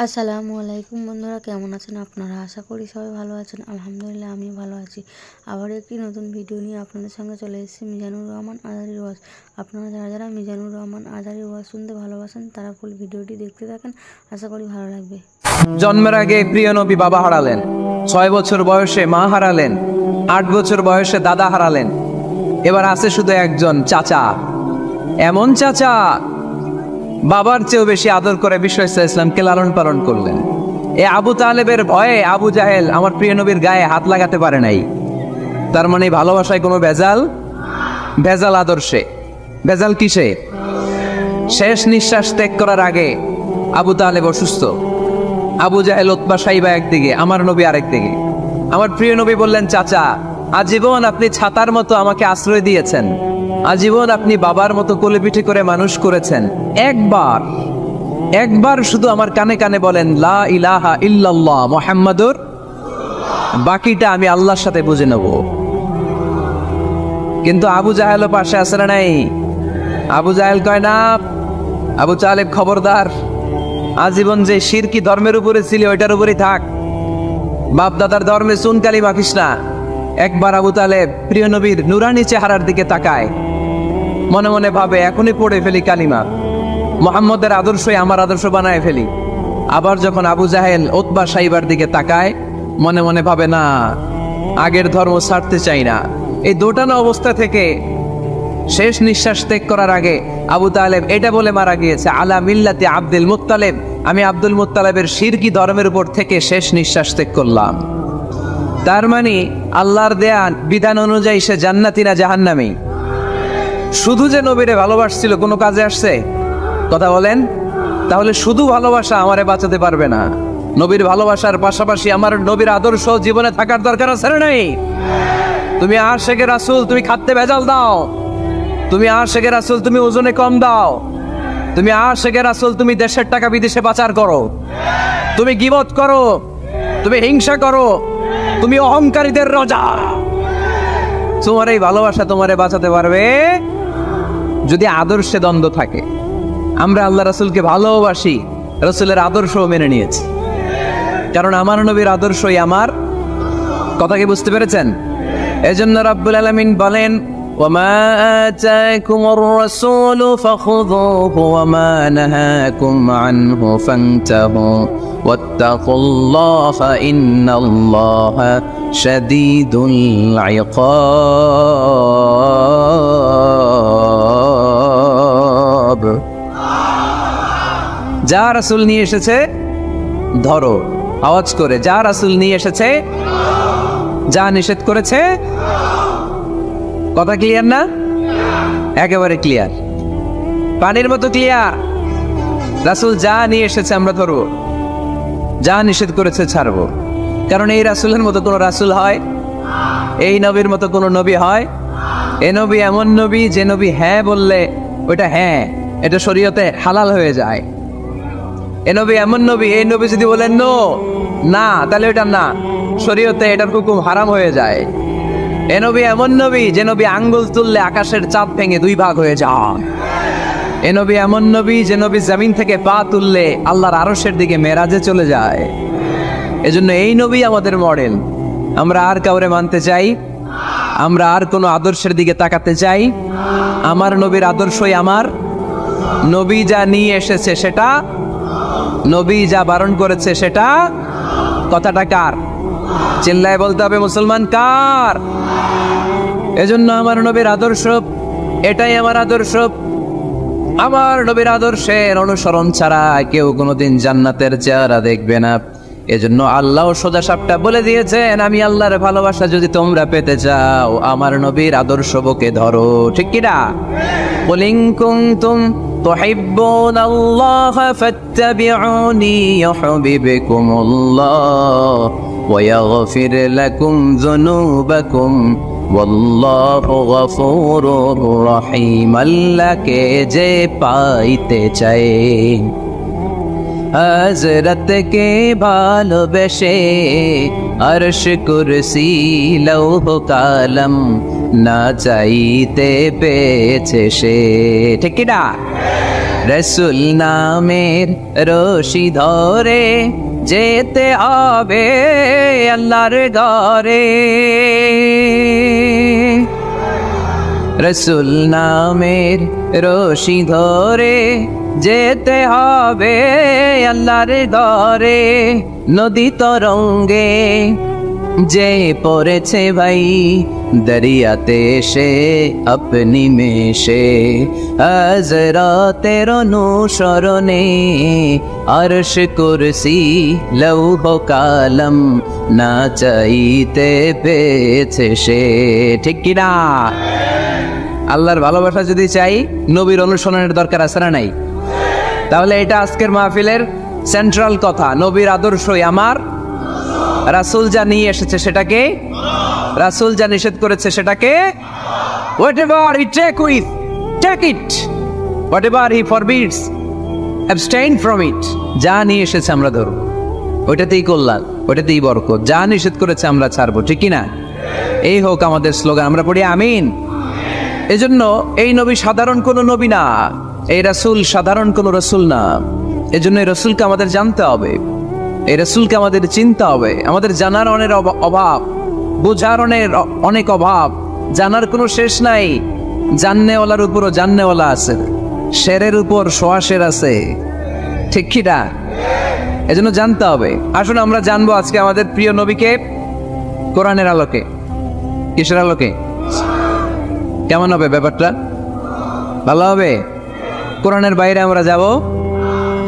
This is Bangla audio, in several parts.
আসসালামু আলাইকুম বন্ধুরা, কেমন আছেন আপনারা? আশা করি সবাই ভালো আছেন। আলহামদুলিল্লাহ আমিও ভালো আছি। আবার একটি নতুন ভিডিও নিয়ে আপনাদের সঙ্গে চলে এসেছি মিজানুর রহমান আজারির ওয়াজ। আপনারা যারা যারা মিজানুর রহমান আজারির ওয়াজ শুনতে ভালোবাসেন তারা ফুল ভিডিওটি দেখতে থাকেন, আশা করি ভালো লাগবে। জন্মের আগে প্রিয় নবী বাবা হারালেন, 6 বছর বয়সে মা হারালেন, 8 বছর বয়সে দাদা হারালেন, এবার আছে শুধু একজন চাচা। এমন চাচা বাবার চেয়েও বেশি আদর করে বিশ্ব ইসলামকে লালন পালন করলেন। এ আবু তালেবের ভয়ে আবু জাহেল আমার প্রিয় নবীর গায়ে হাত লাগাতে পারে নাই। তার মানে ভালোবাসায় কোনো ভেজাল? ভেজাল আদর্শে। ভেজাল কিসে? শেষ নিঃশ্বাস ত্যাগ করার আগে আবু তালেব অসুস্থ, আবু জাহেল উতবা সাইবা একদিকে, আমার নবী আরেকদিকে। আমার প্রিয় নবী বললেন, চাচা আজীবন আপনি ছাতার মতো আমাকে আশ্রয় দিয়েছেন, আজীবন আপনি বাবার মতো কোলে পিঠে করে মানুষ করেছেন, একবার শুধু আমার কানে কানে বলেন লা ইলাহা ইল্লাল্লাহ মুহাম্মাদুর, বাকিটা আমি আল্লাহর সাথে বুঝে নেব। কিন্তু আবু জাহেল পাশে আছে না নাই? আবু জাহেল কয় না, আবু তালেব খবরদার, আজীবন যে শিরকি ধর্মের উপরে ছিল ওইটার উপরেই থাক, বাপ দাদার ধর্মে চুনকালি মাখিস না। একবার আবু তালেব প্রিয় নবীর নুরানি চেহারার দিকে তাকায়, মনে মনে ভাবে এখনই পড়ে ফেলি কালিমা, মুহাম্মদের আদর্শই আমার আদর্শ বানায় ফেলি। আবার যখন আবু জাহেল উতবা সাইবার দিকে তাকায়, মনে মনে ভাবে না, আগের ধর্ম ছাড়তে চাই না। এই দোটানা অবস্থা থেকে শেষ নিঃশ্বাস ত্যাগ করার আগে আবু তালেব এটা বলে মারা গিয়েছে, আলা মিল্লাতি আব্দুল মুত্তালিব, আমি আব্দুল মুত্তালিবের শিরকি ধর্মের উপর থেকে শেষ নিঃশ্বাস ত্যাগ করলাম। তার মানে আল্লাহর দেয়া বিধান অনুযায়ী সে জান্নাতি না জাহান্নামী? শুধু যে নবীরে ভালোবাসছিল কোনো কাজে আসছে? কথা বলেন। তাহলে শুধু ভালোবাসা আমারে বাঁচাতে পারবে না। নবীর ভালোবাসার পাশাপাশি আমার নবীর আদর্শ জীবনে থাকার দরকার আছে না নাই? তুমি আশেকে রাসূল, তুমি খাদ্যে ভেজাল দাও, তুমি আশেকে রাসূল, তুমি ওজনে কম দাও, তুমি আশেকে রাসূল, তুমি দেশের টাকা বিদেশে পাচার করো, তুমি গীবত করো, তুমি হিংসা করো, তুমি অহংকারীদের রাজা। তোমার এই ভালোবাসা তোমারে বাঁচাতে পারবে যদি আদর্শে দ্বন্দ্ব থাকে। আমরা আল্লাহ রাসূলকে ভালোবাসি, রাসূলের আদর্শও মেনে নিয়েছি, কারণ আমার নবীর আদর্শই আমার। কথা কি বুঝতে পেরেছেন? এজন্য রাব্বুল আলামিন বলেন, ওয়ামা আতাকুমুর রাসূলু ফাখুযুহু ওয়ামা নাহাকুম আনহু ফান্তাহু ওয়াত্তাকুল্লাহা ইন্নাল্লাহা শাদীদুল ইকাব। যা রাসূল নিয়ে এসেছে ধরো, আওয়াজ করে, যা রাসূল নিয়ে এসেছে, যা নিষেধ করেছে। কথা ক্লিয়ার না? একেবারে ক্লিয়ার, পানির মতো ক্লিয়ার। রাসূল যা নিয়ে এসেছে আমরা ধরবো, যা নিষেধ করেছে ছাড়বো। কারণ এই রাসূলের মতো কোনো রাসূল হয়? এই নবীর মতো কোনো নবী হয়? এ নবী এমন নবী যে নবী হ্যাঁ বললে ওইটা হ্যাঁ, এটা শরীয়তে হালাল হয়ে যায়। এ নবী এমন নবী, এই নবী যদি বলেন নো, না, তাহলে ওইটা না, শরীয়তে এটার হুকুম হারাম হয়ে যায়। এ নবী এমন নবী যে নবী আঙ্গুল তুললে আকাশের চাঁদ ভেঙে 2 ভাগ হয়ে যায়। এ নবী এমন নবী যে নবী জমিন থেকে পা তুললে আল্লাহর আরশের দিকে মেরাজে চলে যায়। এজন্য এই নবী আমাদের মডেল। আমরা আর কাউরে মানতে চাই? আমরা আর কোনো আদর্শের দিকে তাকাতে চাই? আমার নবীর আদর্শই আমার। নবী যা নিয়ে এসেছে সেটা, নবী যা বারণ করেছে সেটা। কথাটা কার? চিল্লায় বলতে হবে, মুসলমান কার? এজন্য আমার নবীর আদর্শ এটাই আমার আদর্শ। আমার নবীর আদর্শের অনুসরণ ছাড়া কেউ কোনোদিন জান্নাতের চেহারা দেখবে না। এজন্য আল্লাহ সোজা সাপটা বলে দিয়েছেন, আমি আল্লাহর ভালোবাসা যদি তোমরা পেতে চাও আমার নবীর আদর্শ বুকে ধরো। ঠিক কিনা? কুল ইন কুনতুম তুহিব্বুনাল্লাহা ফাত্তাবিউনি ইউহিব্বুকুমুল্লাহ ওয়া ইয়াগফির লাকুম যুনুবাকুম ওয়াল্লাহু গফুরুর রহিম। আল্লাহকে যে পাইতে চায়, হযরতকে ভালোবেসে আরশ কুরসি লৌহ কালাম না চাইতে পেয়েছে সে। ঠিক কিনা? রসুল নামের রশি ধরে যেতে হবে আল্লাহর ঘরে। রসুল নামের রশি ধরে যেতে হবে আল্লাহর ঘরে। নদী তরঙ্গে যে পড়েছে ভাই দরিয়াতে সে আপনি মেশে, হযরতের অনুসরণে আরশ কুরসি লৌহ কালাম না চাইতে পেয়েছে সে। ঠিক কিনা? আল্লাহর ভালোবাসা যদি চাই নবীর অনুসরণের দরকার আছে না নাই? তাহলে এটা আজকের মাহফিলের সেন্ট্রাল কথা। নবীর আদর্শই আমার, রাসূল যা নিয়ে এসেছে সেটাকে, রাসূল যা নিষেধ করেছে সেটাকে, whatever he take it, whatever he forbids abstain from it। যা নিয়ে এসেছে আমরা ধরব, ওইটাতেই কল্যাণ, ওইটাতেই বরকত। যা নিষেধ করেছে আমরা ছাড়বো। ঠিক কিনা? এই হোক আমাদের স্লোগান। আমরা পড়ি আমিন। এজন্য এই নবী সাধারণ কোনো নবী না, এই রাসূল সাধারণ কোনো রাসূল না। এজন্য এই রাসূলকে আমাদের জানতে হবে, এই রাসূলকে আমাদের চিনতে হবে। আমাদের জানার অনেক অভাব, বোঝার অনেক অভাব, জানার কোনো শেষ নাই। জাননেওয়ালার উপরও জাননেওয়ালা আছে, শেরের উপর সোয়া শের আছে। ঠিক কি না? এজন্য জানতে হবে। আসুন আমরা জানবো আজকে আমাদের প্রিয় নবীকে কোরআনের আলোকে। কিসের আলোকে? কেমন হবে ব্যাপারটা? ভালো হবে? কোরআনের বাইরে আমরা যাব,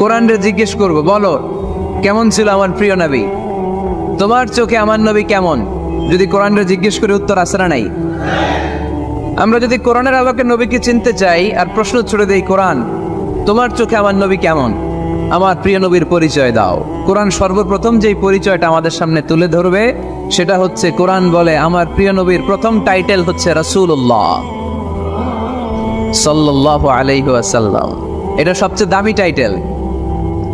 কোরআনরে জিজ্ঞেস করব, বলো কেমন ছিল আমার প্রিয় নবী? তোমার চোখে আমার নবী কেমন? যদি কোরআনরে জিজ্ঞেস করে উত্তর আসে না নাই? আমরা যদি কোরআনের আলোকে নবীকে চিনতে চাই আর প্রশ্ন ছুড়ে দেই, কোরআন তোমার চোখে আমার নবী কেমন? আমার প্রিয় নবীর পরিচয় দাও। কোরআন সর্বপ্রথম যেই পরিচয়টা আমাদের সামনে তুলে ধরবে সেটা হচ্ছে, কোরআন বলে আমার প্রিয় নবীর প্রথম টাইটেল হচ্ছে রাসূলুল্লাহ সাল্লাল্লাহু আলাইহি ওয়াসাল্লাম। এটা সবচেয়ে দামি টাইটেল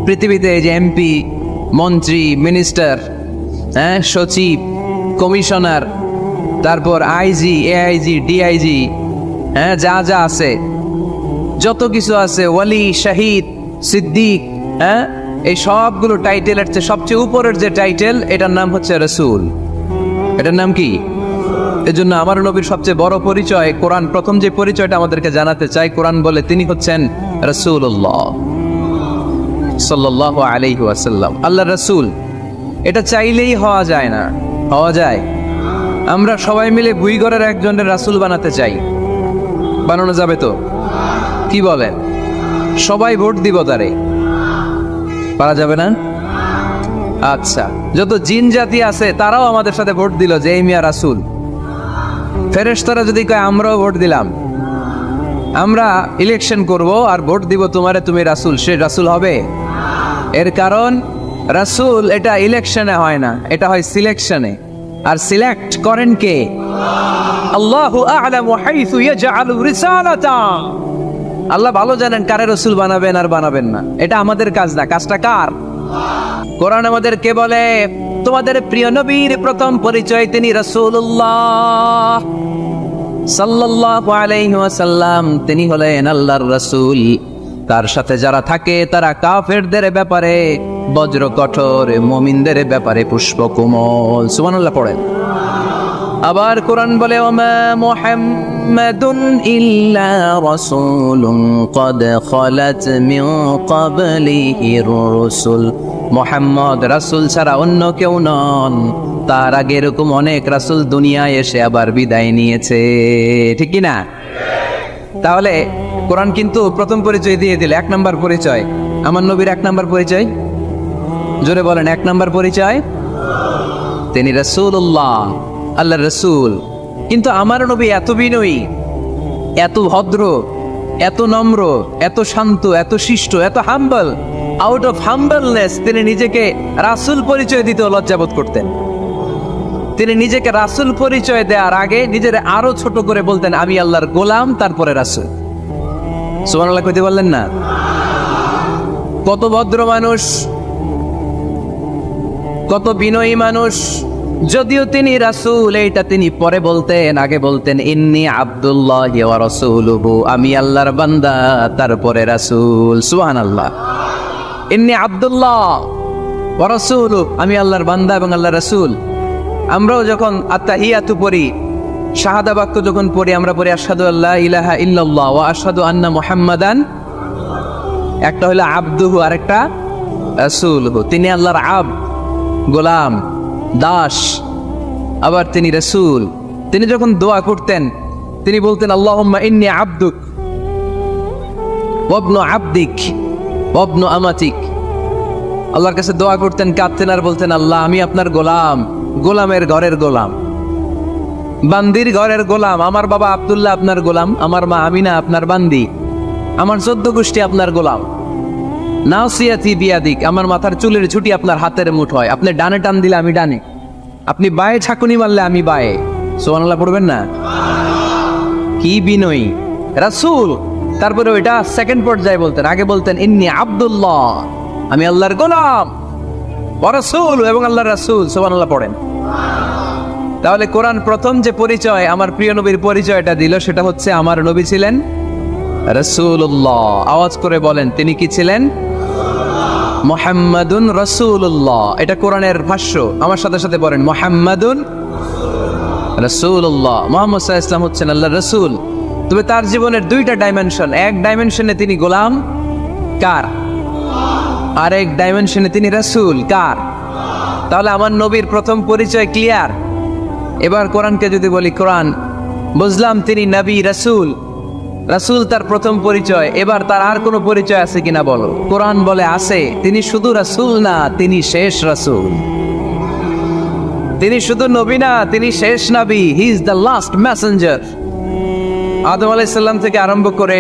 পৃথিবীতে। এই যে এমপি, মন্ত্রী, মিনিস্টার, সচিব, কমিশনার, তারপর আইজি, এআইজি, ডিআইজি, যা যা আছে, যত কিছু আছে, ওয়ালি, শাহিদ, সিদ্দিক, এই সবগুলো টাইটেলের চেয়ে সবচেয়ে উপরের যে টাইটেল, এটার নাম হচ্ছে রাসূল। এটার নাম কি? এজন্য আমার নবীর সবচেয়ে বড় পরিচয়, কোরআন প্রথম যে পরিচয়টা আমাদেরকে জানাতে চাই, কোরআন বলে তিনি হচ্ছেন রাসূলুল্লাহ সাল্লাল্লাহু আলাইহি ওয়াসাল্লাম, আল্লাহর রাসূল। এটা চাইলেই হওয়া যায় না। হওয়া যায়? আমরা সবাই মিলে ভুইগড়ের একজনের রাসূল বানাতে চাই, বানানো যাবে তো? কি বলেন? সবাই ভোট দিব তারে, পারা যাবে না? আচ্ছা, যত জিন জাতি আছে তারাও আমাদের সাথে ভোট দিল যে এই মিয়া রাসূল। ফেরেশতারা যদি কয় আমরাও ভোট দিলাম, আমরা ইলেকশন করব আর ভোট দিব তোমারে, তুমি রাসূল, সে রাসূল হবে? এর কারণ রাসূল এটা ইলেকশনে হয় না, এটা হয় সিলেকশনে। আর সিলেক্ট করেন কে? আল্লাহু আ'লামু হাইসু ইয়াজআলু রিসালাতা। আল্লাহ ভালো জানেন কারে রাসূল বানাবেন আর বানাবেন না। এটা আমাদের কাজ না। কাজটা কার? কোরআন আমাদেরকে বলে তোমাদের প্রিয় নবীর প্রথম পরিচয় তিনি রাসূলুল্লাহ সাল্লাল্লাহু আলাইহি ওয়াসাল্লাম। তিনি হলেন আল্লাহর রাসূল। তার সাথে যারা থাকে তারা কাফেরদের ব্যাপারে বজ্র কঠোর, মুমিনদের ব্যাপারে পুষ্পকোমল। সুবহানাল্লাহ পড়েন। আবার কোরআন বলে ওমা মুহাম্মাদুন ইল্লা রাসূলুন ক্বাদ খালাত মিন ক্বাবলিহির রাসূল। মুহাম্মদ রাসূল ছাড়া অন্য কেউ নন, তার আগে এরকম অনেক রাসূল দুনিয়ায় এসে আবার বিদায় নিয়েছে। ঠিক কি না? তাহলে কোরআন কিন্তু প্রথম পরিচয় দিয়ে দিল, 1 নম্বর পরিচয়। আমার নবীর 1 নম্বর পরিচয়, জোরে বলেন, 1 নম্বর পরিচয় তিনি রাসূলুল্লাহ, আল্লাহর রাসূল। কিন্তু আমার নবী এত বিনয়ী, এত ভদ্র, এত নম্র, এত শান্ত, এত শিষ্ট, এত হাম্বল। আউট অফ হাম্বলনেস তিনি নিজেকে রাসূল পরিচয় দিতে লজ্জাবোধ করতেন। তিনি নিজেকে রাসূল পরিচয় দেওয়ার আগে নিজের আরো ছোট করে বলতেন আমি আল্লাহর গোলাম, তারপরে রাসূল। সুবহানাল্লাহ কইতে বললেন না? কত ভদ্র মানুষ, কত বিনয়ী মানুষ, যদিও তিনি রাসূল, এইটা তিনি পরে বলতেন, আগে বলতেন ইন্নী আব্দুল্লাহ ওয়া রাসূলুহু, আমি আল্লাহর বান্দা তারপরে রাসূল। সুবহানাল্লাহ। ইন্নী আব্দুল্লাহ ওয়া রাসূলুহু, আমি আল্লাহর বান্দা এবং আল্লাহর রাসূল। আমরাও যখন আত্তাহিয়াতু পড়ি, শাহাদা বাক্য যখন পড়ি, আমরা পড়ি আশহাদু আল্লা ইলাহা ইল্লাল্লাহ ওয়া আশহাদু আন্না মুহাম্মাদান, একটা হলো আবদুহু আর একটা রাসূলুহু। তিনি আল্লাহর আবদ, গোলাম, দাস, আবার তিনি রাসূল। তিনি যখন দোয়া করতেন তিনি বলতেন আল্লাহুম্মা ইন্নী আবদুক ওয়া ইবনু আবদিক ওয়া ইবনু আমাতিক। আল্লাহর কাছে দোয়া করতেন, কাঁদতেন আর বলতেন আল্লাহ আমি আপনার গোলাম, গোলামের ঘরের গোলাম, বান্দির ঘরের গোলাম। আমার বাবা আব্দুল্লাহ আপনার গোলাম, আমার মা আমিনা আপনার বান্দি, আমার 14 গোষ্ঠী আপনার গোলাম। নাসিয়াতি বিয়াদিক, আমার মাথার চুলের ছুটি আপনার হাতের মুঠোয়, আপনি ডানে টান দিলে আমি ডানে, আপনি বায়ে ছাকুনি মারলে আমি বায়ে। সুবহানাল্লাহ পড়বেন না? কি বিনয়ী রাসূল। তারপরে ওইটা সেকেন্ড পর্যায়ে বলতেন, আগে বলতেন ইন্নী আব্দুল্লাহ, আমি আল্লাহর গোলাম, ওয়া রাসূল, এবং আল্লাহর রাসূল। সুবহানাল্লাহ পড়েন। তাহলে কোরআন প্রথম যে পরিচয় আমার প্রিয় নবীর পরিচয়টা দিল, সেটা হচ্ছে আমার নবী ছিলেন রাসূলুল্লাহ। আওয়াজ করে বলেন তিনি কি ছিলেন? মুহাম্মাদুন রাসূলুল্লাহ। এটা কোরআনের ভাষ্য, আমার সাথে সাথে বলেন মুহাম্মাদুন রাসূলুল্লাহ। মুহাম্মদ সাল্লাল্লাহু আলাইহি ওয়াসাল্লাম হচ্ছেন আল্লাহর রাসূল। তবে তার জীবনের দুইটা ডাইমেনশন, এক ডাইমেনশনে তিনি গোলাম, কার? আর এক ডাইমেনশনে তিনি রাসূল, কার? তাহলে আমার নবীর প্রথম পরিচয় ক্লিয়ার। এবার কোরআনকে যদি বলি, কোরআন বুঝলাম তিনি নবী রাসূল, রাসূল তার প্রথম পরিচয়, এবার তার আর কোনো পরিচয় আছে কিনা বলো? কোরআন বলে আছে। তিনি শুধু রাসূল না, তিনি শেষ রাসূল। তিনি শুধু নবী না, তিনি শেষ নবী। He is the last messenger. Adam আলাইহিস সালাম থেকে আরম্ভ করে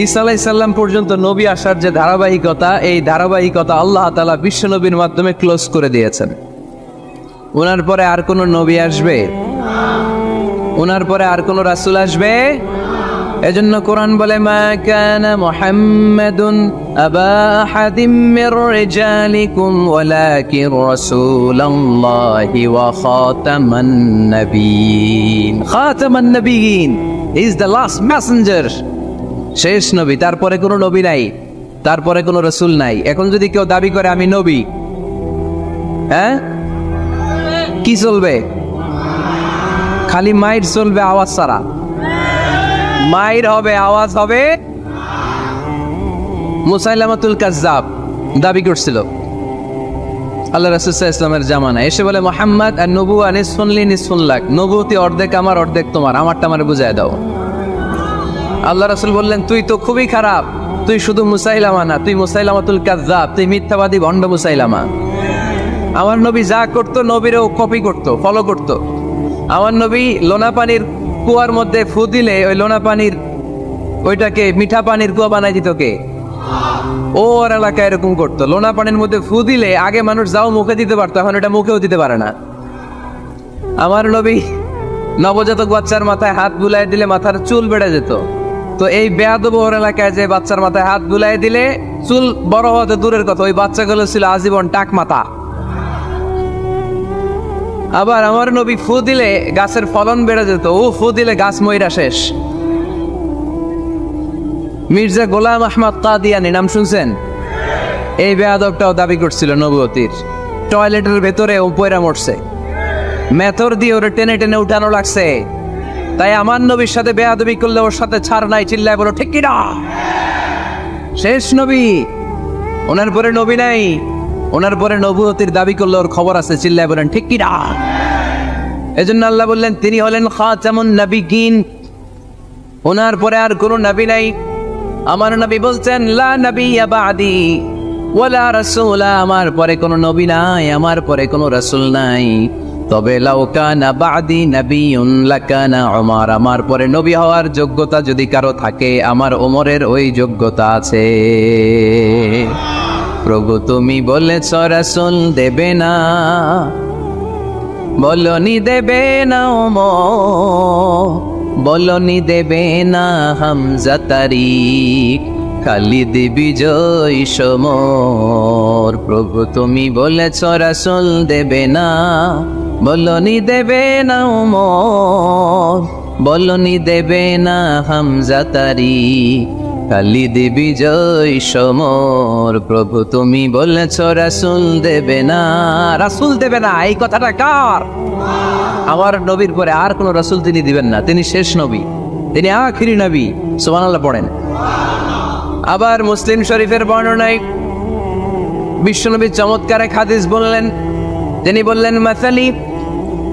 ঈসা আলাইহিস সালাম পর্যন্ত নবী আসার যে ধারাবাহিকতা, এই ধারাবাহিকতা আল্লাহ তাআলা বিশ্ব নবীর মাধ্যমে ক্লোজ করে দিয়েছেন। ওনার পরে আর কোনো নবী আসবে? ওনার পরে আর কোনো রাসূল আসবে? এজন্য কোরআন বলে মা কানা মুহাম্মাদুন আবা আহাদিম মির রিজালিকুম ওয়ালাকিন রাসূলুল্লাহি ওয়া খাতামান নাবিয়িন। খাতামান নাবিয়িন ইজ দ্য লাস্ট মেসেঞ্জার, শেষ নবী। তারপরে কোনো নবী নাই, তারপরে কোনো রাসূল নাই। এখন যদি কেউ দাবি করে আমি নবী, হ্যাঁ কি চলবে? খালি মাইর চলবে, আওয়াজ ছাড়া। মাইর হবে, আওয়াজ হবে। মুসাইলামাতুল কাজ্জাব দাবি করছিল আল্লাহ রাসূল সাল্লাল্লাহু আলাইহি ওয়াসাল্লামের জামানায়, এসে বলে মুহাম্মদ আর নবুয়া নিসফুন লি নিসফুন লাক, নবুয়তি অর্ধেক আমার অর্ধেক তোমার, আমারটা আমারে বুঝায় দাও। আল্লাহ রাসূল বললেন তুই তো খুবই খারাপ, তুই শুধু মুসাইলামা না, তুই মুসাইলামাতুল কাজ্জাব, তুই মিথ্যাবাদী ভণ্ড মুসাইলামা। আমার নবী যা করতো নবীরও কপি করতো, ফলো করতো। আমার নবী লোনা পানির কুয়ার মধ্যে ফু দিলে ওই লোনা পানির ওইটাকে মিঠা পানির কুয়া বানাই দিত কে? ওর এলাকায় এরকম করতো। লোনা পানির মধ্যে ফু দিলে আগে মানুষ যাও মুখে দিতে পারতো, এখন এটা মুখেও দিতে পারে না। আমার নবী নবজাতক বাচ্চার মাথায় হাত বুলাই দিলে মাথার চুল বেড়ে যেত। তো এই বেয়াদব ওর এলাকায় যে বাচ্চার মাথায় হাত বুলাই দিলে চুল বড় হতে দূরের কথা, ওই বাচ্চাগুলো ছিল আজীবন টাক মাথা। আবার আমার নবী ফু দিলে গাছের ফলন বেড়ে যেত, ও ফু দিলে গাছ মইরা শেষ। মির্জা গোলাম আহমদ কাদিয়ানী নাম শুনছেন? এই বেয়াদবটাও দাবি করছিল নবুয়তির। টয়লেটের ভেতরে ও পয়রা মরছে, মেথর দিয়ে ওরে টেনে টেনে উঠানো লাগছে। তাই আমার নবীর সাথে বেয়াদবি করলে ওর সাথে ছাড় নাই, চিল্লায় বলো ঠিক কিনা? শেষ নবী, ওনার পরে নবী নাই। ওনার পরে নবুয়তির দাবি করলে ওর খবর আছে, চিল্লায় বলেন ঠিক কিনা? এজন্য আল্লাহ বললেন তিনি হলেন খাতামুন নবিয়্যিন, ওনার পরে আর কোনো নবী নাই। আমার নবী বলছেন লা নাবিয়্যা বা'দি ওয়ালা রাসূলা, আমার পরে কোনো নবী নাই, আমার পরে কোনো রাসূল নাই। তবে লাউ কানা বা'দি নাবিয়্যুন লাকানা উমর, আমার পরে নবী হওয়ার যোগ্যতা যদি কারো থাকে আমার ওমরের ওই যোগ্যতা আছে। প্রভু তুমি বলেছ রাসূল দেবে না, বলনি দেবে না ওমর, বলনি দেবে না হামজা তারিক, খালিদ বিজয় সমর। প্রভু তুমি বলেছ রাসূল দেবে না, বলনি দেবে না ওমর, বলনি দেবে না হামজা তারি, খালিদ বিজয় সমর। প্রভু তুমি বলেছ রাসূল দেবে না, রাসূল দেবে না, এই কথাটা কার? আমার নবীর পরে আর কোন রাসূল তিনি দিবেন না, তিনি শেষ নবী, তিনি আখিরি নবী। সুবহানাল্লাহ পড়েন। আবার মুসলিম শরীফের বর্ণনায় বিশ্বনবী চমৎকার এক হাদিস বললেন, তিনি বললেন মাসালি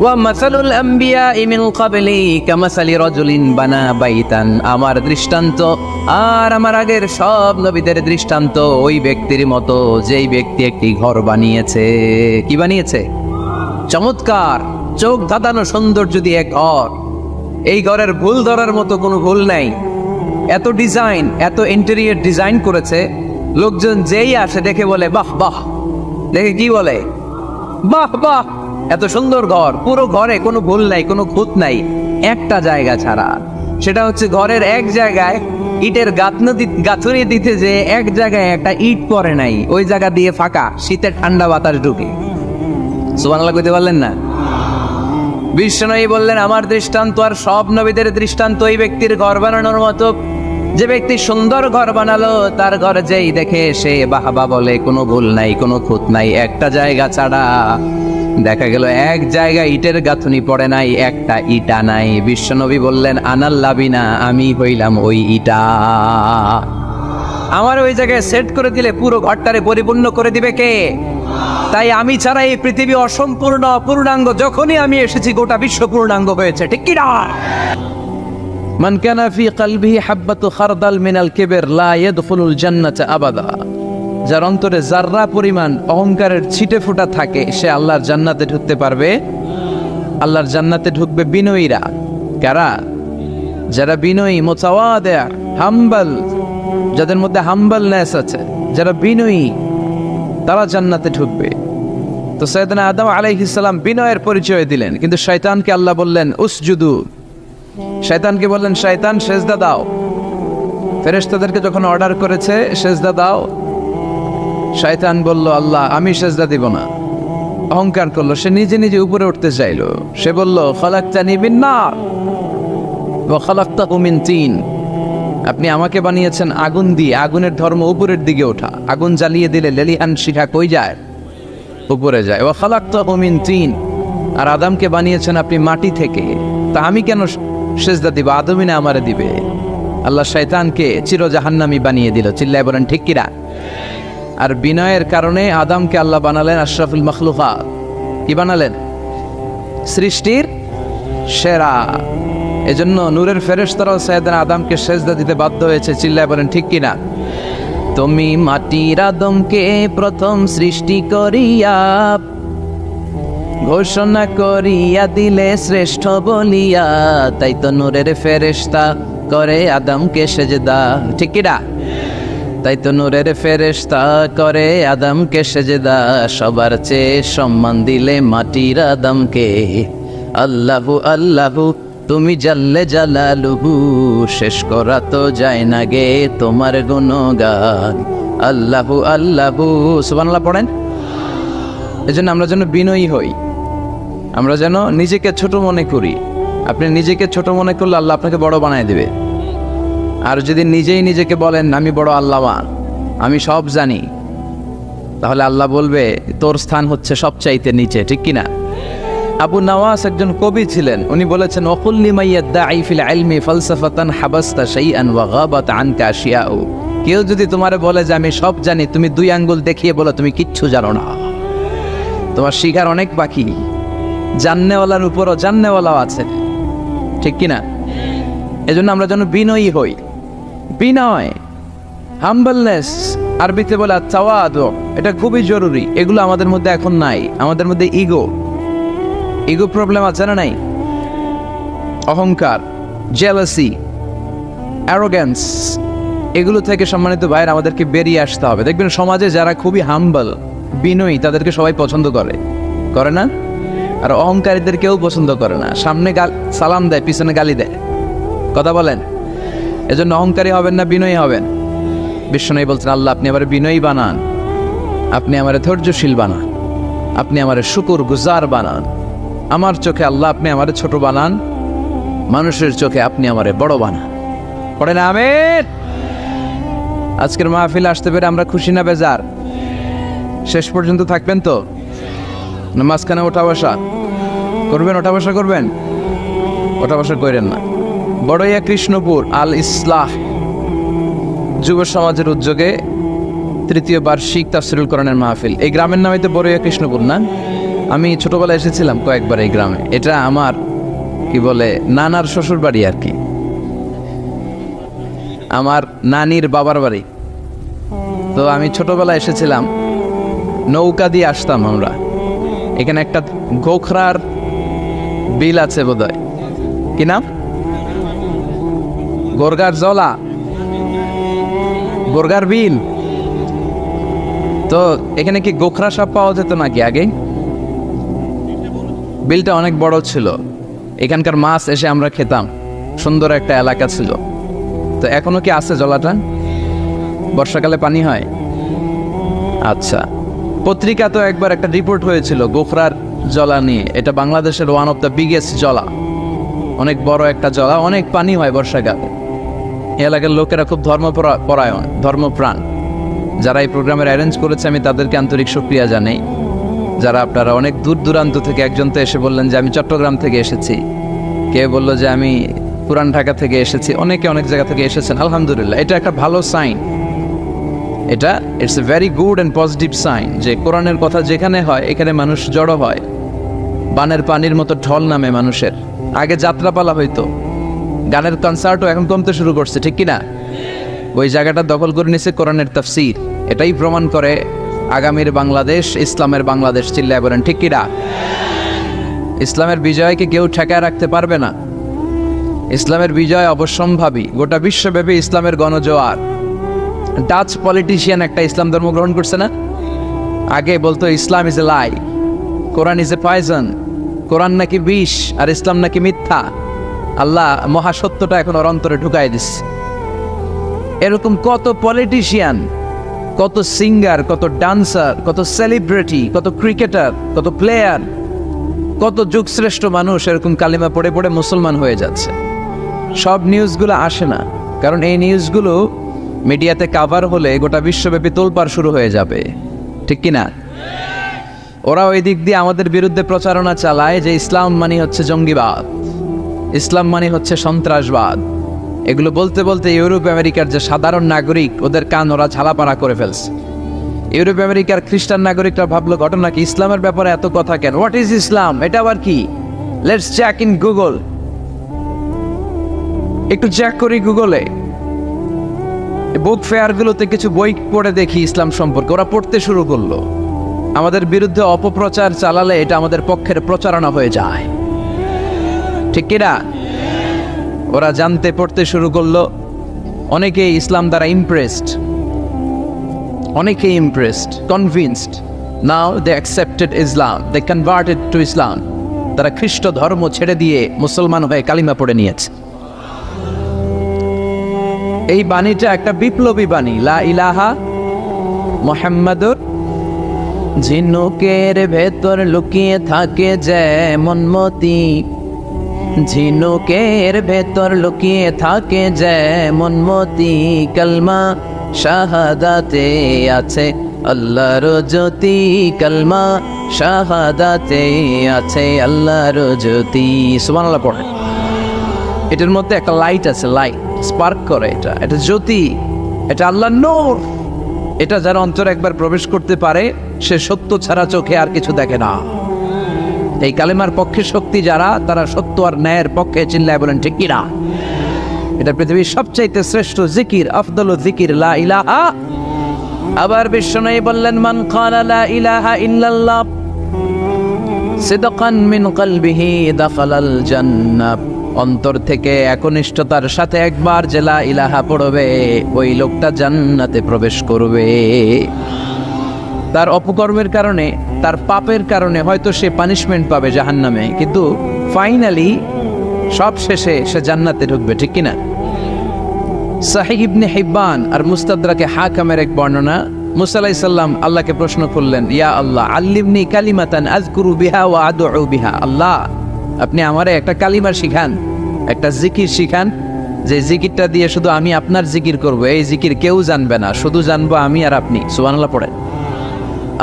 ওয়া মাসালুল আম্বিয়াই মিন ক্বাবলি কামাসালি রাজুলিন বানা বাইতান। আমার দৃষ্টান্ত আর আমার আগের সব নবীদের দৃষ্টান্ত ওই ব্যক্তির মতো যেই ব্যক্তি একটি ঘর বানিয়েছে। কি বানিয়েছে? চমৎকার, চোখ ধাঁধানো সৌন্দর্য দিয়ে এক ঘর। এই ঘরের ভুল ধরার মতো কোনো ভুল নাই। এত ডিজাইন, এত ইন্টেরিয়র ডিজাইন করেছে, লোকজন যেই আসে দেখে বলে বাহ বাহ। দেখে কি বলে? বাহ বাহ, এত সুন্দর ঘর। পুরো ঘরে কোনো ভুল নাই, কোনো খুঁত নাই, একটা জায়গা ছাড়া। সেটা হচ্ছে ঘরের এক জায়গায় ইটের গাঁথুনি দিতে যে এক জায়গায় একটা ইট পড়ে নাই, ওই জায়গা দিয়ে ফাঁকা, শীতের ঠান্ডা বাতাস ঢুকে। সুবহানাল্লাহ কইতে পারলেন না? বিশ্বনবী বললেন আমার দৃষ্টান্ত আর সব নবীদের দৃষ্টান্ত ওই ব্যক্তির ঘর বানানোর মতো। যে ব্যক্তি সুন্দর ঘর বানালো, তার ঘর যেই দেখে সে বাহবা বলে, কোনো ভুল নাই, কোনো খুঁত নাই, একটা জায়গা ছাড়া। দেখা গেল এক জায়গায় ইটের গাঁথুনি পড়ে নাই, একটা ইটা নাই। বিশ্বনবী বললেন আনাল লাবিনা, আমি হইলাম ওই ইটা। আমার ওই জায়গায় সেট করে দিলে পুরো ঘরটারে পরিপূর্ণ করে দিবে কে? তাই আমি ছাড়া এই পৃথিবী অসম্পূর্ণ, অপূর্ণাঙ্গ। যখনই আমি এসেছি গোটা বিশ্ব পূর্ণাঙ্গ হয়েছে, ঠিক কি না? মান কানা ফি কলবিহি হাববাতু খারদাল মিনাল কিবর লা ইয়াদখুলুল জান্নাতা আবাদা। যার অন্তরে জাররা পরিমাণ অহংকারের ছিটে ফোঁটা থাকে, সে আল্লাহর জান্নাতে ঢুকতে পারবে। আল্লাহর জান্নাতে ঢুকবে বিনয়ীরা। কারা? যারা বিনয়ী, মুতাওয়াদি, হাম্বল, যাদের মধ্যে হাম্বলনেস আছে, যারা বিনয়ী, তারা জান্নাতে ঢুকবে। তো সাইয়েদনা আদম আলাইহিস সালাম বিনয়ের পরিচয় দিলেন, কিন্তু শয়তানকে আল্লাহ বললেন উসজুদু। শয়তানকে বললেন শয়তান সেজদা দাও। ফেরেশতাদেরকে যখন অর্ডার করেছে সেজদা দাও, শয়তান বলল আল্লাহ আমি সেজদা দিব না। অহংকার করলো, সে নিজে নিজে উপরে উঠতে চাইলো। সে বলল খালাকতানি মিন নার ওয়া খালাকতাহু মিন তিন। আপনি আমাকে বানিয়েছেন আগুন দিয়ে, আগুনের ধর্ম উপরের দিকে ওঠা। আগুন জ্বালিয়ে দিলে লেলিহান শিখা কই যায়? উপরে যায়। ওয়া খালাকতাহু মিন তিন। আর আদমকে বানিয়েছেন আপনি মাটি থেকে, তা আমি কেন সেজদা দিব? আদমই না আমারে দিবে। আল্লাহ শয়তানকে চির জাহান্নামী বানিয়ে দিল। চিল্লায় বলেন ঠিক কিনা? আর বিনয়ের কারণে আদমকে আল্লাহ বানালেন আশরাফুল মাখলুকাত। কি বানালেন? সৃষ্টির সেরা। এজন্য নূরের ফেরেশতারাও সাইয়েদনা আদমকে সেজদা দিতে বাধ্য হয়েছে। চিল্লায় বলেন ঠিক কিনা? তুমি মাটির আদমকে প্রথম সৃষ্টি করিয়া ঘোষণা করিয়া দিলে শ্রেষ্ঠ বলিয়া, তাই তো নূরের ফেরেশতা করে আদমকে সেজদা। ঠিক কিনা? তাই তো নূরের ফেরেশতা করে আদমকে সেজদা। সবার চেয়ে সম্মান দিলে মাটির আদমকে। আল্লাহু আল্লাহু তুমি জাল্লে জালালুহু, শেষ করা তো যায় না গে তোমার গুণগান। আল্লাহু আল্লাহু। সুবহানাল্লাহ পড়েন। এজন্য আমরা যেন বিনয়ী হই, আমরা যেন নিজেকে ছোট মনে করি। আপনি নিজেকে ছোট মনে করলে আল্লাহ আপনাকে বড় বানায় দেবে। আর যদি নিজেই নিজেকে বলেন আমি বড় আল্লাহওয়ান, আমি সব জানি, তাহলে আল্লাহ বলবে তোর স্থান হচ্ছে সবচাইতে নিচে। ঠিক কিনা? আবু নওয়াস একজন কবি ছিলেন। উনি বলেছেন ওয়াকুল লিমান ইয়াদঈ ফিল ইলমি ফালসাফাতান হাবাসতা শাইআন ওয়া গাবাত আনকা আশিয়াউ। কেউ যদি তোমারে বলে যে আমি সব জানি, তুমি দুই আঙ্গুল দেখিয়ে বলো তুমি কিচ্ছু জানো না, তোমার শিখার অনেক বাকি। জাননেওয়ালার উপরও জাননেওয়ালাও আছে। ঠিক কিনা? এজন্য আমরা যেন বিনয়ী হই। বিনয়, হাম্বলনেস, আরবিতে বলে তাওয়াদু, এটা খুবই জরুরি। এগুলো আমাদের মধ্যে এখন নাই। আমাদের মধ্যে ইগো প্রবলেম আছে না নাই? অহংকার, জেলাসি, অ্যারোগ্যান্স, এগুলো থেকে সম্মানিত ভাইয়ের আমাদেরকে বেরিয়ে আসতে হবে। দেখবেন সমাজে যারা খুবই হাম্বল, বিনয়ী, তাদেরকে সবাই পছন্দ করে না? আর অহংকারীদের কেউ পছন্দ করে না। সামনে সালাম দেয়, পিছনে গালি দেয়। কথা বলেন। এজন্য অহংকারী হবেন না, বিনয়ী হবেন। বিশ্বনবী বলছেন আল্লাহ আপনি আবার বিনয়ী বানান। আপনি আমারে ধৈর্যশীল বানান, আপনি আমারে শুকর গুজার বানান। আমার চোখে আল্লাহ আপনি আমারে ছোট বানান, মানুষের চোখে আপনি আমারে বড় বানান। পড়েন আমিন। আজকের মাহফিল আসতে পেরে আমরা খুশি না বেজার? শেষ পর্যন্ত থাকবেন তো? না মাঝখানে ওঠা বসা করবেন? ওঠা বসা করবেন? ওঠা বসা করেন না। বড়ইয়া কৃষ্ণপুর আল ইসলাহ যুব সমাজের উদ্যোগে 3য় বার্ষিক তাফসীরুল কোরআনের মাহফিল। এই গ্রামের নামই তো বড়ইয়া কৃষ্ণপুর না? আমি ছোটবেলায় এসেছিলাম কয়েকবার এই গ্রামে। এটা আমার কি বলে নানার শ্বশুর বাড়ি আর কি, আমার নানির বাবার বাড়ি। তো আমি ছোটবেলায় এসেছিলাম, নৌকা দিয়ে আসতাম আমরা। এখানে একটা গোখরার বিল আছে বোধহয়, কি নাম? গোরগার জলা, গোরগার বিল। তো এখানে কি গোখরা সাপ পাওয়া যেত নাকি আগে? বিলটা অনেক বড় ছিল, এখানকার মাছ এসে আমরা খেতাম। সুন্দর একটা এলাকা ছিল। তো এখনো কি আছে জলাটা? বর্ষাকালে পানি হয়? আচ্ছা, পত্রিকা তো একবার একটা রিপোর্ট হয়েছিল গোখরার জলা নিয়ে। এটা বাংলাদেশের ওয়ান অফ দ্য বিগেস্ট জলা, অনেক বড় একটা জলা, অনেক পানি হয় বর্ষাকালে। এই এলাকার লোকেরা খুব ধর্মপরায়ণ, ধর্মপ্রাণ। যারা এই প্রোগ্রামের অ্যারেঞ্জ করেছে আমি তাদেরকে আন্তরিক শুকরিয়া জানাই। যারা আপনারা অনেক দূর দূরান্ত থেকে, একজন তো এসে বললেন যে আমি চট্টগ্রাম থেকে এসেছি, কেউ বললো যে আমি পুরান ঢাকা থেকে এসেছি, অনেকে অনেক জায়গা থেকে এসেছেন। আলহামদুলিল্লাহ, এটা একটা ভালো সাইন। এটা it's a very good and positive sign যে কোরআনের কথা যেখানে হয় এখানে মানুষ জড়ো হয়। বানের পানির মতো ঢল নামে মানুষের। আগে যাত্রাপালা হইতো, গানের কনসার্টও এখন কমতে শুরু করছে, ঠিক কিনা? ওই জায়গাটা দখল করে নিছে কোরআনের তাফসীর। এটাই প্রমাণ করে আগামীর বাংলাদেশ ইসলামের বাংলাদেশ। চিল্লায় বলেন ঠিক কিনা? ইসলামের বিজয়কে কেউ ঠেকায় রাখতে পারবে না। ইসলামের বিজয় অবশ্যম্ভাবী। গোটা বিশ্বব্যাপী ইসলামের গণজোয়ার। ডাচ পলিটিশিয়ান একটা ইসলাম ধর্ম গ্রহণ করছে না? আগে বলতো Islam is a lie, Quran is a poison. Quran নাকি বিষ আর ইসলাম নাকি মিথ্যা। আল্লাহ মহাসত্যটা এখন ওর অন্তরে ঢুকাই দিচ্ছে। এরকম কত পলিটিশিয়ান, কত সিঙ্গার, কত ডান্সার, কত সেলিব্রিটি, কত ক্রিকেটার, কত প্লেয়ার, কত যুগশ্রেষ্ঠ মানুষ এরকম কালিমা পড়ে পড়ে মুসলমান হয়ে যাচ্ছে। সব নিউজগুলো আসে না, কারণ এই নিউজগুলো মিডিয়াতে কাভার হলে গোটা বিশ্বব্যাপী তোলপাড় শুরু হয়ে যাবে, ঠিক কিনা? ওরা ওই দিক দিয়ে আমাদের বিরুদ্ধে প্রচারণা চালায় যে ইসলাম মানে হচ্ছে জঙ্গিবাদ, ইসলাম মানে হচ্ছে সন্ত্রাসবাদ। এগুলো বলতে বলতে ইউরোপ আমেরিকার যে সাধারণ নাগরিক, ওদের কান ওরা ঝালাপাড়া করে ফেলছে। ইউরোপ আমেরিকার খ্রিস্টান নাগরিকরা ভাবলো ঘটনা কি, ইসলামের ব্যাপারে এত কথা কেন? What is Islam? এটা আবার কি? Let's check in Google. একটু চেক করি গুগলে, বুক ফেয়ারগুলোতে কিছু বই পড়ে দেখি ইসলাম সম্পর্কে। ওরা পড়তে শুরু করলো। আমাদের বিরুদ্ধে অপপ্রচার চালালে এটা আমাদের পক্ষের প্রচারণা হয়ে যায়, ঠিক কিনা? ওরা জানতে পড়তে শুরু করলো। অনেকেই ইসলাম দ্বারা ইমপ্রেসড, অনেকেই impressed, convinced. Now they accepted Islam, they converted to Islam. তারা খ্রিস্ট ধর্ম ছেড়ে দিয়ে মুসলমান হয়ে কালিমা পড়ে নিয়েছে। এই বাণীটা একটা বিপ্লবী বাণী, লা ইলাহা মুহাম্মাদুর। ঝিনুকের ভেতর লুকিয়ে থাকে যেমন মতি, ঝিনুকের ভেতর লুকিয়ে থাকে যেমন মতি, কালমা শাহাদাতে আছে আল্লাহর জ্যোতি, কালমা শাহাদাতে আছে আল্লাহর জ্যোতি। সুবহানাল্লাহ পড়ে। এটার মধ্যে একটা লাইট আছে, লাইট স্পার্ক করে। এটা জ্যোতি, এটা আল্লাহর নূর। এটা যারা অন্তরে একবার প্রবেশ করতে পারে সে সত্য ছাড়া চোখে আর কিছু দেখে না। এই কালেমার পক্ষে শক্তি যারা, তারা সত্য আর ন্যায়ের পক্ষে। চিল্লায় বলেন ঠিক কিনা? এটা পৃথিবীর সবচাইতে শ্রেষ্ঠ জিকির, আফদলু জিকির লা ইলাহা। আবার বিশ্বনবী বললেন, মান ক্বালা লা ইলাহা ইল্লাল্লাহ সিদকান মিন কলবিহি দাখালাল জান্নাহ। অন্তর থেকে একনিষ্ঠতার সাথে একবার যে লা ইলাহা পড়বে, ওই লোকটা জান্নাতে প্রবেশ করবে। তার অপকর্মের কারণে, তার পাপের কারণে হয়তো সে পানিশমেন্ট পাবে জাহান্নামে, কিন্তু ফাইনালি সব শেষে সে জান্নাতে ঢুকবে, ঠিক কিনা? সাহিহ ইবনে হিব্বান আর মুস্তাদরাকে হাকামের এক বর্ণনা, মুসা আলাইহিস সালাম আল্লাহকে প্রশ্ন করলেন, ইয়া আল্লাহ আল্লিমনি কালিমাতান আযকুরু বিহা ওয়া আদউ বিহা। আল্লাহ, আপনি আমারে একটা কালিমা শিখান, একটা জিকির শিখান, যে জিকিরটা দিয়ে শুধু আমি আপনার জিকির করব, এই জিকির কেউ জানবে না, শুধু জানবো আমি আর আপনি। সুবহানাল্লাহ পড়েন।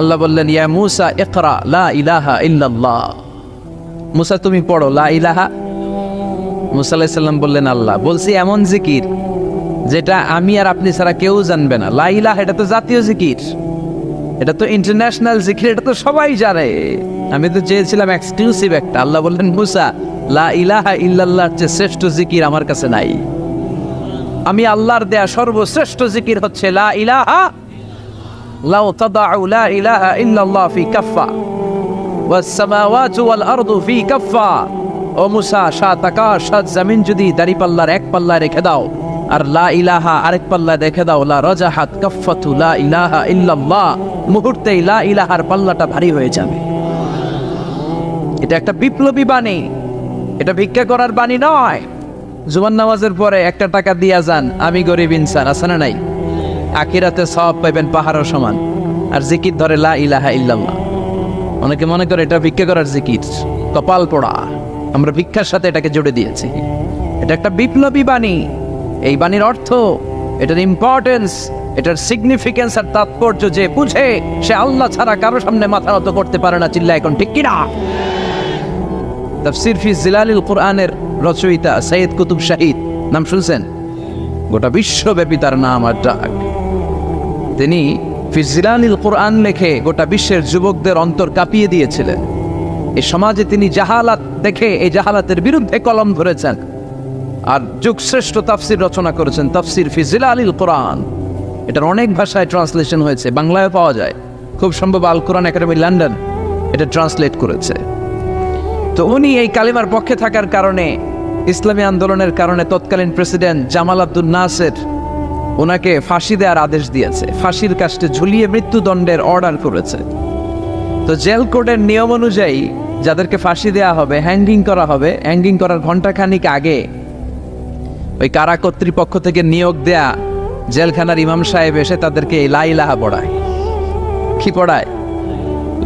আল্লাহ বললেন, ইয়া মুসা ইকরা লা ইলাহা ইল্লাল্লাহ। মুসা তুমি পড়ো লা ইলাহা। মুসা আলাইহিস সালাম বললেন, আল্লাহ বলছি এমন জিকির যেটা আমি আর আপনি ছাড়া কেউ জানবে না। লা ইলাহা এটা তো জাতীয় জিকির, এটা তো ইন্টারন্যাশনাল জিকির, এটা তো সবাই জানে। আমি তো চেয়েছিলাম এক্সক্লুসিভ একটা। আল্লাহ বললেন, মুসা লা ইলাহা ইল্লাল্লাহর চেয়ে শ্রেষ্ঠ জিকির আমার কাছে নাই। আমি আল্লাহর দেয়া সর্বশ্রেষ্ঠ জিকির হচ্ছে লা ইলাহা, লাউ তাদাউ লা ইলাহা ইল্লাল্লাহ ফি কাফা ওয়াস সামাওয়াতু ওয়াল আরদু ফি কাফা। ও মুসা, সাত আকাশ সাত জমিন যদি দাঁড়িপাল্লার এক পাল্লায় রেখে দাও আর লা ইলাহা আরেক পাল্লায় রেখে দাও, লা রাজাহাত কাফাতু লা ইলাহা ইল্লাল্লাহ, মুহূর্তেই লা ইলাহার পাল্লাটা ভারী হয়ে যাবে। এটা একটা বিপ্লবী বাণী, এটা ভিক্ষা করার বাণী নয়। জুমার নামাজের পরে একটা টাকা দিয়া যান, আমি গরিব ইনসান, আছে না নাই? আখিরাতে সওয়াব পাইবেন পাহাড়ের সমান। আর জিকির ধরে লা ইলাহা ইল্লাল্লাহ। অনেকে মনে করে এটা ভিক্ষা করার জিকির, কপাল পোড়া। আমরা ভিক্ষার সাথে এটাকে জুড়ে দিয়েছি। এটা একটা বিপ্লবী বাণী। এই বাণীর অর্থ, এটার ইম্পর্টেন্স, এটার সিগনিফিকেন্স আর তাৎপর্য যে বুঝে, সে আল্লাহ ছাড়া কারো সামনে মাথা নত করতে পারে না। চিল্লা এখন ঠিক কিনা? তাফসীর ফি জিলালিল কুরআনের রচয়িতা সৈয়দ কুতুব শাহিদ, নাম শুনছেন? গোটা বিশ্বব্যাপী তার নাম আর ডাক। তিনি ফি জিলালিল কুরআন লেখে গোটা বিশ্বের যুবকদের অন্তর কাঁপিয়ে দিয়েছিলেন। এই সমাজে তিনি জাহালাত দেখে এই জাহালাতের বিরুদ্ধে কলম ধরেছেন আর যুগশ্রেষ্ঠ তাফসীর রচনা করেছেন, তাফসীর ফি জিলালিল কুরআন। এটার অনেক ভাষায় ট্রান্সলেশন হয়েছে, বাংলায় পাওয়া যায়। খুব সম্ভব আল কোরআন একাডেমি লন্ডন এটা ট্রান্সলেট করেছে। তো উনি এই কালিমার পক্ষে থাকার কারণে, ইসলামী আন্দোলনের কারণে তৎকালীন প্রেসিডেন্ট জামাল আব্দুল নাসের ওনাকে ফাঁসি দেওয়ার আদেশ দিয়েছে, ফাঁসির কাস্টে ঝুলিয়ে মৃত্যুদণ্ডের অর্ডার করেছে। তো জেল কোডের নিয়ম অনুযায়ী যাদেরকে ফাঁসি দেওয়া হবে, হ্যাঙ্গিং করা হবে, হ্যাঙ্গিং করার ঘন্টাখানিক আগে ওই কারা কর্তৃপক্ষ থেকে নিয়োগ দেয়া জেলখানার ইমাম সাহেব এসে তাদেরকে লা ইলাহা পড়ায়। কি পড়ায়?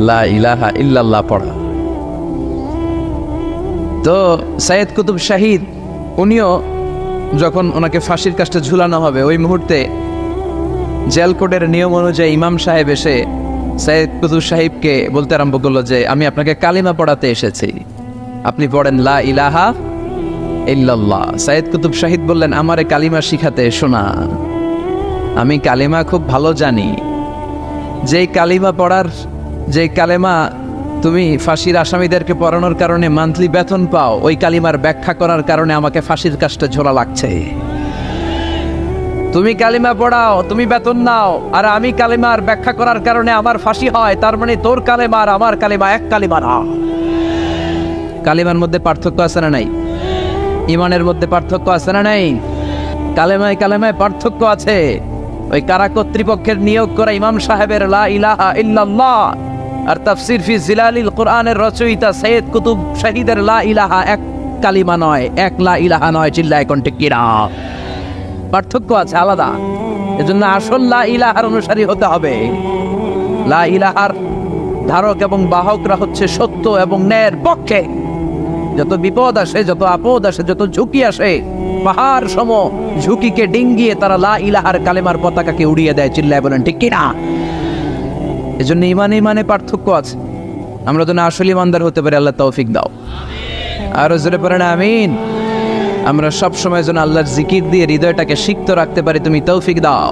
লা ইলাহা ইল্লাল্লাহ পড়া। তো সৈয়দ কুতুব শাহিদ উনিও যখন ওনাকে ফাঁসির কাস্টে ঝুলানো হবে, ওই মুহূর্তে জেল কোডের নিয়ম অনুযায়ী ইমাম সাহেব এসে সৈয়দ কুতুব সাহিবকে বলতে আরম্ভ করলো যে, আমি আপনাকে কালিমা পড়াতে এসেছি, আপনি পড়েন লা ইলাহা ইল্লাল্লাহ। সৈয়দ কুতুব শাহিদ বললেন, আমারে কালিমা শিখাতে এসো না, আমি কালিমা খুব ভালো জানি। যেই কালিমা পড়ার, যেই কালেমা তুমি ফাঁসির আসামিদেরকে পড়ানোর কারণে মান্থলি বেতন পাও, ওই কালিমার ব্যাখ্যা করার কারণে আমাকে ফাঁসির কাস্টে ঝোলা লাগছে। তুমি কালিমা পড়াও, তুমি বেতন নাও, আর আমি কালিমার ব্যাখ্যা করার কারণে আমার ফাঁসি হয়, তার মানে তোর কালিমা আর আমার কালিমা এক কালিমা না। কালিমার মধ্যে পার্থক্য আছে না নাই? ইমানের মধ্যে পার্থক্য আছে না নাই? কালেমায় কালেমায় পার্থক্য আছে। ওই কারা কর্তৃপক্ষের নিয়োগ করা ইমাম সাহেবের লা ইলাহা ইল্লাল্লাহ আর তাফসীর ফি জিলালিল কুরআনের রচয়িতা সৈয়দ কুতুব শাহিদের লা ইলাহা এক কালিমা নয়, এক লা ইলাহা নয়। চিল্লায় কোন ঠিক কিনা? পার্থক্য আছে, আলাদা। এজন্য আসল লা ইলাহার অনুসারী হতে হবে। লা ইলাহার ধারক এবং বাহকরা হচ্ছে সত্য এবং ন্যায়ের পক্ষে। যত বিপদ আসে, যত আপদ আসে, যত ঝুঁকি আসে, পাহাড় সম ঝুঁকিকে ডিঙ্গিয়ে তারা লা ইলাহার কালেমার পতাকাকে উড়িয়ে দেয়। চিল্লায় বলেন ঠিক কিনা? এজন্য ইমানে পার্থক্য আছে। আমরা যেন আসলে ইমানদার হতে পারি, আল্লাহ তৌফিক দাও। আরো জোরে পড়েন আমিন। আমরা সব সময় যেন আল্লাহর জিকির দিয়ে হৃদয়টাকে সিক্ত রাখতে পারি, তুমি তৌফিক দাও।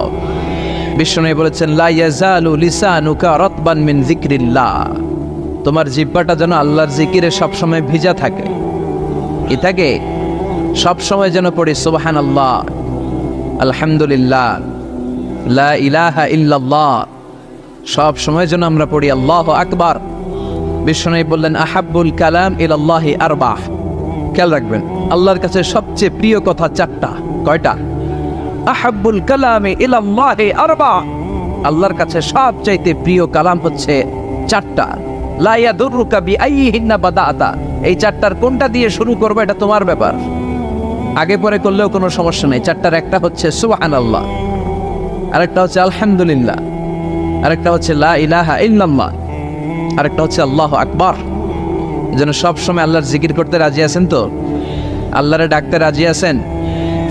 বিষ্ণু বলেছেন, লা ইয়াজালু লিসানুকা রাতবান মিন যিকরিল্লাহ, তোমার জিহ্বাটা যেন আল্লাহর জিকিরে সব সময় ভিজা থাকে। কি থাকে? সব সময় যেন পড়ি সুবহানাল্লাহ, আলহামদুলিল্লাহ, লা ইলাহা ইল্লাল্লাহ। সব সময় যেন আমরা পড়ি আল্লাহু আকবার। বিষ্ণু বললেন, আহাব্বুল কালাম ইলাল্লাহি আরবাহ। খেয়াল রাখবেন, আল্লাহর কাছে সবচেয়ে প্রিয় কথা চারটা। কয়টা? আহাব্বুল কালামে ইলাল্লাহি আরবাহ। আল্লাহর কাছে সবচাইতে প্রিয় কালাম হচ্ছে চারটা। লা ইয়াদুররুকা বিআইয়িহিন্না বাদাআতা। এই চারটার কোনটা দিয়ে শুরু করবে এটা তোমার ব্যাপার, আগে পরে করলেও কোনো সমস্যা নেই। চারটার একটা হচ্ছে সুবহানাল্লাহ, আরেকটা হচ্ছে আলহামদুলিল্লাহ, আরেকটা হচ্ছে লা ইলাহা ইল্লাল্লাহ, আরেকটা হচ্ছে আল্লাহু আকবার। যেন সবসময় আল্লাহর জিকির করতে রাজি আছেন তো? আল্লাহরে ডাকতে রাজি আছেন?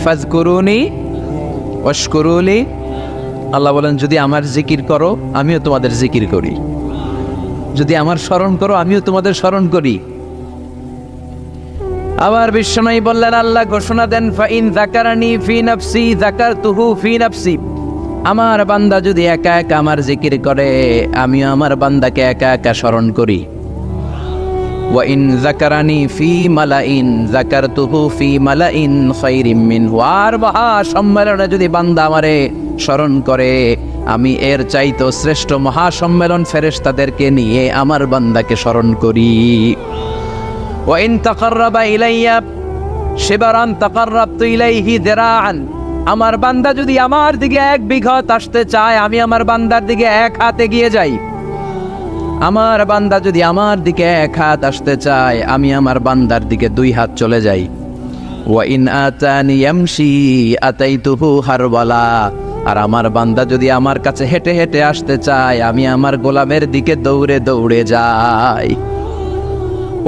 ফাজকুরুনি ওয়াশকুরুলি। আল্লাহ বলেন, যদি আমার জিকির করো আমিও তোমাদের জিকির করি, যদি আমার স্মরণ করো আমিও তোমাদের স্মরণ করি। আবার বিশ্বনবী বললেন, আল্লাহ ঘোষণা দেন, ফাইন যাকারানি ফি নাফসি যাকারতুহু ফি নাফসি। আমার বান্দা যদি একা একা আমার জিকির করে আমিও আমার বান্দাকে একা একা স্মরণ করি। ওয়া ইন যাকারানি ফি মালাইন যাকারতুহু ফি মালাইন খায়রিম মিনহু। আর মহা সম্মেলনে যদি বান্দা আমারে স্মরণ করে আমি এর চাইতো শ্রেষ্ঠ মহাসম্মেলন ফেরেশতাদেরকে নিয়ে আমার বান্দাকে স্মরণ করি। ওয়া ইন তাকাররাবা ইলাইয়া শিবরান তাকাররাবতু ইলাইহি দিরাআন। আমার বান্দা যদি আমার দিকে 1 বিঘত আসতে চায় আমি আমার বান্দার দিকে 1 হাত এগিয়ে যাই। আমার বান্দা যদি আমার দিকে 1 হাত আসতে চায় আমি আমার বান্দার দিকে 2 হাত চলে যাই। ওয়া ইন আতানি ইয়ামশি আতাইতুহু হারওয়ালা। আর আমার বান্দা যদি আমার কাছে হেঁটে হেঁটে আসতে চায় আমি আমার গোলামের দিকে দৌড়ে দৌড়ে যাই।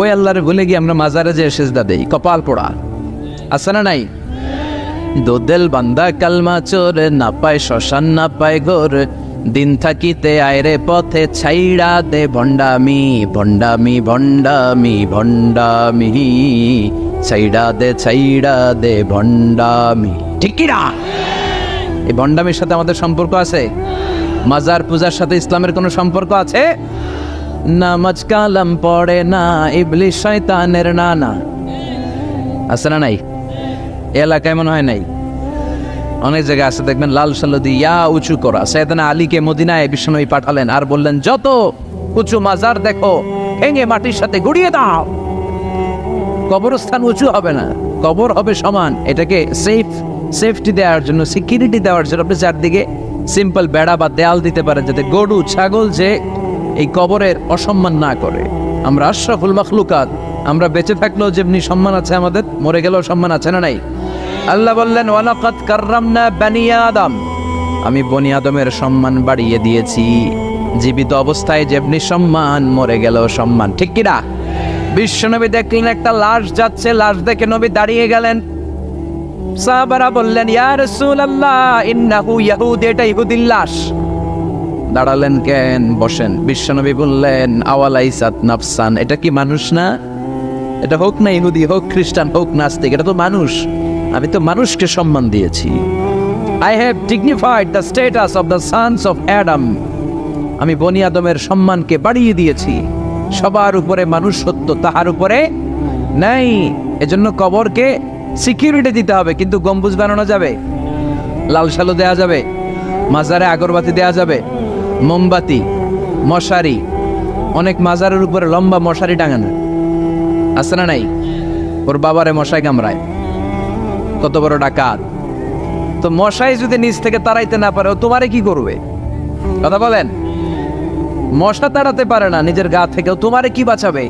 ওই আল্লাহরে ভুলে গিয়ে আমরা মাজারে যে সেজদা দেই, কপাল পোড়া। আছে না নাই? দোদেল বান্দা কালমা চোর, না পায় শ্মশান না পায় ঘোর, দিন থাকিতে আয়রে পথে ছাইড়া দে ভণ্ডামি ভণ্ডামি ভণ্ডামি ভণ্ডামি, ছাইড়া দে ভণ্ডামি। ঠিক কি না? এই ভণ্ডামির সাথে আমাদের সম্পর্ক আছে? মাজার পূজার সাথে ইসলামের কোনো সম্পর্ক আছে? নামাজ কালাম পড়ে না ইবলিশ শয়তানের নানা। আছে না নাই? এলাকায় মনে হয় নাই, অনেক জায়গায় আছে দেখবেন লাল সাল্লু ইয়া উঁচু করা। সাইয়েদনা আলীকে মদিনায় বিশ্বনবী পাঠালেন আর বললেন, যত উঁচু মাজার দেখো ভেঙে মাটির সাথে গুড়িয়ে দাও। কবরস্থান উঁচু হবে না, কবর হবে সমান। এটাকে সেফটি দেওয়ার জন্য, সিকিউরিটি দেওয়ার জন্য আপনি চারদিকে সিম্পল বেড়া বা দেয়াল দিতে পারেন, যাতে গরু ছাগল যে এই কবরের অসম্মান না করে। আমরা আশরাফুল মাখলুকাত, আমরা বেঁচে থাকলেও যেমনি সম্মান আছে আমাদের, মরে গেলেও সম্মান আছে না নাই? আল্লাহ বললেন, ওয়ালাকাদ কাররামনা বানি আদম। আমি বনি আদমের সম্মান বাড়িয়ে দিয়েছি। জীবিত অবস্থায় যেমনি সম্মান, মরে গেলেও সম্মান। ঠিক কি না? বিশ্বনবী দেখলেন একটা লাশ যাচ্ছে, লাশ দেখে নবী দাঁড়িয়ে গেলেন। সাহাবারা বললেন, ইয়া রাসূলুল্লাহ ইন্নাহু ইয়াহুদ, এটা ইহুদির লাশ। দাঁড়ালেন কেন? বসেন। বিশ্বনবী বললেন, আওয়ালাইসাত নাফসান, এটা কি মানুষ না? এটা হোক না ইহুদি, হোক খ্রিস্টান, হোক নাস্তিক, এটা তো মানুষ। আমি তো মানুষকে সম্মান দিয়েছি। I have dignified the status of the sons of Adam. আমি বনি আদমের সম্মানকে বাড়িয়ে দিয়েছি। সবার উপরে মানুষ সত্য, তাহার উপরে নাই। এজন্য কবরকে সিকিউরিটি দিতে হবে, কিন্তু গম্বুজ বানানো যাবে, লাল সালু দেয়া যাবে, মাজারে আগরবাতি দেয়া যাবে, মোমবাতি, মশারি। অনেক মাজারের উপরে লম্বা মশারি টাঙানো আছে না নাই? ওর বাবারে মশাই কামড়ায়, কত বড় ডাকাত। তো মশাই যদি নিচ থেকে তাড়াইতে না পারে, ও তোমারে কি করবে? কথা বলেন। মশা তাড়াতে পারে না নিজের গা থেকে, ও তোমারে কি বাঁচাবে?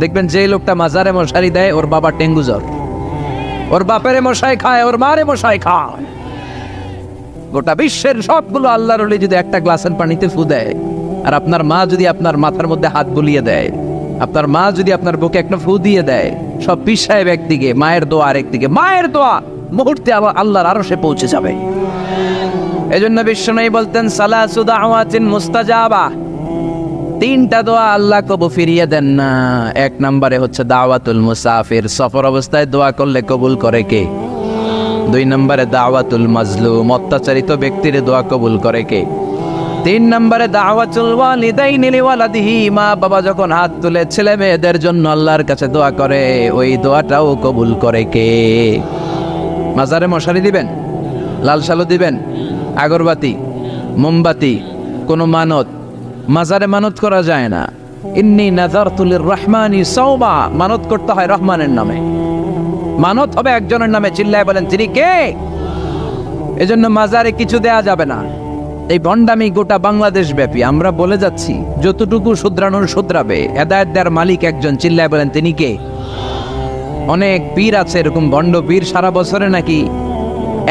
দেখবেন যে লোকটা মাজারে মশারি দেয়, ওর বাবা ডেঙ্গু জ্বর, ওর বাপেরে মশাই খায়, ওর মারে মশাই খায়। গোটা বিশ্বের সবগুলো আল্লাহর ওলি যদি একটা গ্লাসের পানিতে ফু দেয়, আর আপনার মা যদি আপনার মাথার মধ্যে হাত বুলিয়ে দেয়, আপনার মা যদি আপনার বুকে একটা ফু দিয়ে দেয়, সব পীর সাহেব একদিকে, মায়ের দোয়া আরেকদিকে। মায়ের দোয়া মুহূর্তে আল্লাহর আরশে পৌঁছে যাবে। এজন্য বিশ্বনবী বলতেন, সালাসু দাওয়াতিন মুস্তাজাবা, 3টা দোয়া আল্লাহ কবুল ফিরিয়ে দেন না। 1 নম্বরে হচ্ছে দাওয়াতুল মুসাফির, সফর অবস্থায় দোয়া করলে কবুল করে কে? 2 নম্বরে দাওয়াতুল মাজলুম, অত্যাচারিত ব্যক্তির দোয়া কবুল করে কে? 3 নম্বরে দাওয়াতুল ওয়ালিদাইনি লিওয়ালাদিহি, মা বাবা যখন হাত তুলে ছেলে মেয়েদের জন্য আল্লাহর কাছে দোয়া করে, ওই দোয়াটাও কবুল করে কে? মাজারে মশারি দিবেন, লাল সালু দিবেন, আগরবাতি, মোমবাতি, কোনো মানত। মাজারে মানত করা যায় না। ইন্নী নাযারতু লিররহমানি সাওমা, মানত করতে হয় রহমানের নামে। মানত হবে একজনের নামে, চিল্লায় বলেন তিনি কে? এজন্য মাজারে কিছু দেয়া যাবে না। এই ভণ্ডামি গোটা বাংলাদেশ ব্যাপী। আমরা বলে যাচ্ছি, যতটুকু শুধরানোর শুধরাবে। হেদায়েত দেওয়ার মালিক একজন, চিল্লায় বলেন তিনি কে? অনেক পীর আছে এরকম ভণ্ড পীর, সারা বছরে নাকি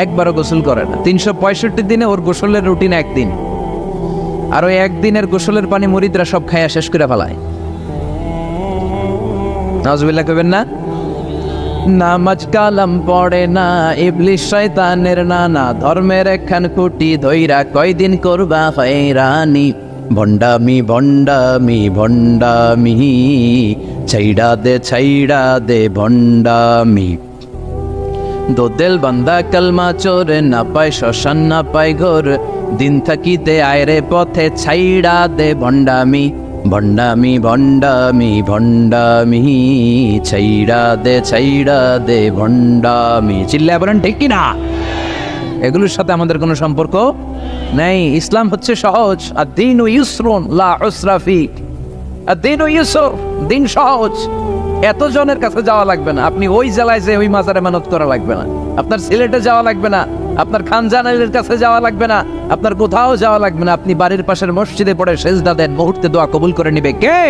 একবারও গোসল করে না। 365 দিনে ওর গোসলের রুটিন একদিন। আর ওই একদিনের গোসলের পানি মুরিদরা সব খাইয়া শেষ করে ফেলায়। নাউজুবিল্লাহ কইবেন না? নামাজ কালাম পড়ে না, ইবলিস শয়তানের নানা, ধর্মের একখান খুঁটি ধইরা কয়দিন করবা হয়রানি। ভণ্ডামি ভণ্ডামি ভণ্ডামি, ছাইড়া দে ভণ্ডামি। দোদেল বান্দা কালমা চোর, না পায় শ্মশান না পায় ঘোর, দিন থাকিতে আয়রে পথে ছাইড়া দে ভণ্ডামি। ভণ্ডামি ভণ্ডামি ভণ্ডামি, ছাইড়া দে ভণ্ডামি। চিল্লায় বলেন ঠিক কিনা? এগুলোর সাথে আমাদের কোনো সম্পর্ক নেই। ইসলাম হচ্ছে সহজ। আদ-দীনু ইউসরুন লা উসরা ফী। আদ-দীনু ইউসর, দিন সহজ। এত জনের কাছে যাওয়া লাগবে না। আপনি ওই জেলায় যে ওই মাজারে মানত করা লাগবে না। আপনার সিলেটে যাওয়া লাগবে না। আপনার খানজানালের কাছে যাওয়া লাগবে না। আপনার কোথাও যাওয়া লাগবে না। আপনি বাড়ির পাশের মসজিদে পড়ে সেজদা দেন, মুহূর্তে দোয়া কবুল করে নিবে কে?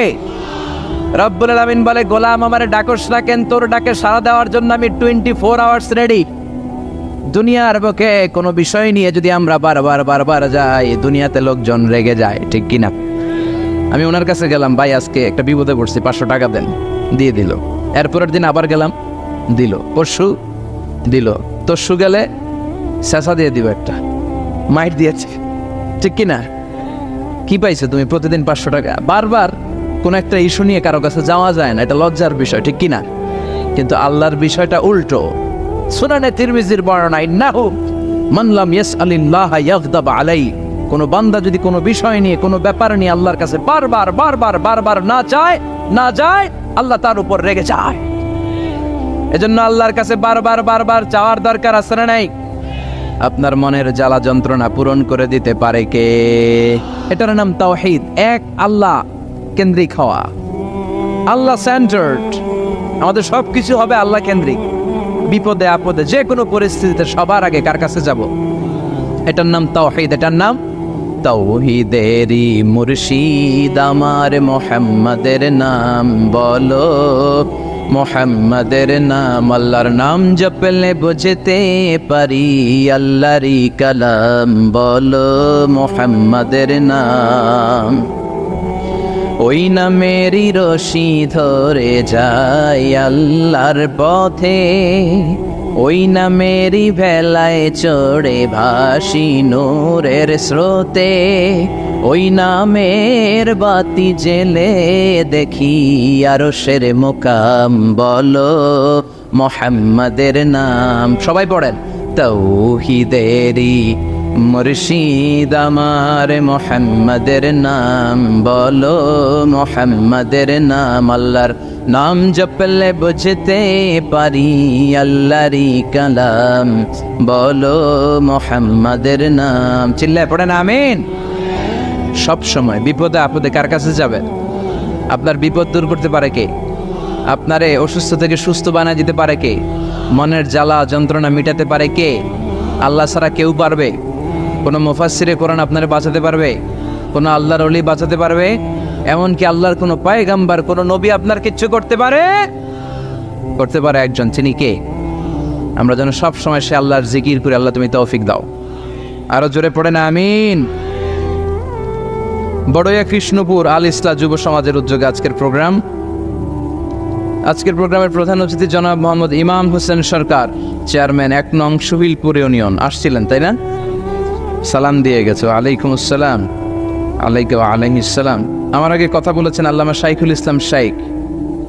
রব্বুল আলামিন বলে, গোলাম আমারে ডাকস না কেন? তোর ডাকে সাড়া দেওয়ার জন্য আমি 24 আওয়ার্স রেডি। দুনিয়ার বুকে কোনো বিষয় নিয়ে যদি আমরা বারবার যাই, দুনিয়াতে লোকজন রেগে যায়, ঠিক কিনা? আমি ওনার কাছে গেলাম, ভাই আজকে একটা বিপদে পড়ছি, 500 টাকা দেন, দিয়ে দিল। এরপরের দিন আবার গেলাম, দিল। পরশু দিল। তরশু গেলে শেষা দিয়ে দিব, একটা মাইট দিয়েছে, ঠিক কিনা? কি পাইছে তুমি? প্রতিদিন 500 টাকা। বারবার কোন একটা ইস্যু নিয়ে কারো কাছে যাওয়া যায় না, এটা লজ্জার বিষয়, ঠিক কিনা? কিন্তু আল্লাহর বিষয়টা উল্টো। সুনানে তিরমিজির বর্ণনা, ইন্নাহু মান লাম ইয়াসআলিল্লাহ ইয়াগদাব আলাইহি। কোন বান্দা যদি কোনো বিষয় নিয়ে, কোনো ব্যাপার নিয়ে আল্লাহর কাছে বারবার না যায়, আল্লাহ তার উপর রেগে যায়। এজন্য আল্লাহর কাছে বারবার চাওয়ার দরকার আছে না নাই? আপনার মনের জ্বালা যন্ত্রণা পূরণ করে দিতে পারে কে? এটার নাম তাওহীদ। এক আল্লাহ কেন্দ্রিক হওয়া, আল্লাহ সেন্টার্ড। আমাদের সবকিছু হবে আল্লাহ কেন্দ্রিক। বিপদে আপদে যে কোনো পরিস্থিতিতে সবার আগে কার কাছে যাব? এটার নাম তাওহীদ। এটার নাম তাওহীদেরই মুর্শিদ আমার মুহাম্মাদের নাম বলো। মুহাম্মাদের নাম, আল্লাহর নাম জপলে বুঝতে পারি আল্লাহরই কালাম বলো। মুহাম্মাদের নাম, ওই নামেরই রশি ধরে যায় আল্লাহর পথে, ওই নামেরই ভেলায় চড়ে ভাসি নূরের স্রোতে, ওই নামের বাতি জেলে দেখি আরশের মুকাম বলো। মুহাম্মাদের নাম, সবাই পড়েন। তাওহীদেরই মুর্শিদ আমার মুহাম্মাদের নাম বলো। মুহাম্মাদের নাম, আল্লাহর নাম জপলে বুঝতে পারি আল্লাহরই কালাম বলো। মুহাম্মাদের নাম, চিল্লায় পড়েন আমিন। সব সময় বিপদে আপদে কার কাছে যাবেন? আপনার বিপদ দূর করতে পারে কে? আপনারে অসুস্থ থেকে সুস্থ বানায় দিতে পারে কে? মনের জ্বালা যন্ত্রণা মিটাতে পারে কে? আল্লাহ ছাড়া কেউ পারবে? কোনো মুফাসসিরে কোরআন আপনারে বাঁচাতে পারবে? কোনো আল্লাহর ওলি বাঁচাতে পারবে? এমনকি আল্লাহর কোনো পয়গাম্বর, কোনো নবী আপনার কিচ্ছু করতে পারে একজন, তিনি কে? আমরা যেন সব সময় সে আল্লাহর জিকির করে, আল্লাহ তুমি তৌফিক দাও। আরো জোরে পড়েন আমিন। বড়ইয়া কৃষ্ণপুর আল ইসলাহ যুব সমাজের উদ্যোগে আজকের প্রোগ্রামের প্রধান অতিথি জনাব মোহাম্মদ ইমাম হোসেন সরকার, চেয়ারম্যান 1 নং সুহিলপুর ইউনিয়ন আসছিলেন, তাই না? সালাম দিয়ে গেছে। আলাইকুম আসসালাম। আলাইহিসসালাম। আমার আগে কথা বলেছেন আল্লামা শাইখুল ইসলাম শাইখ,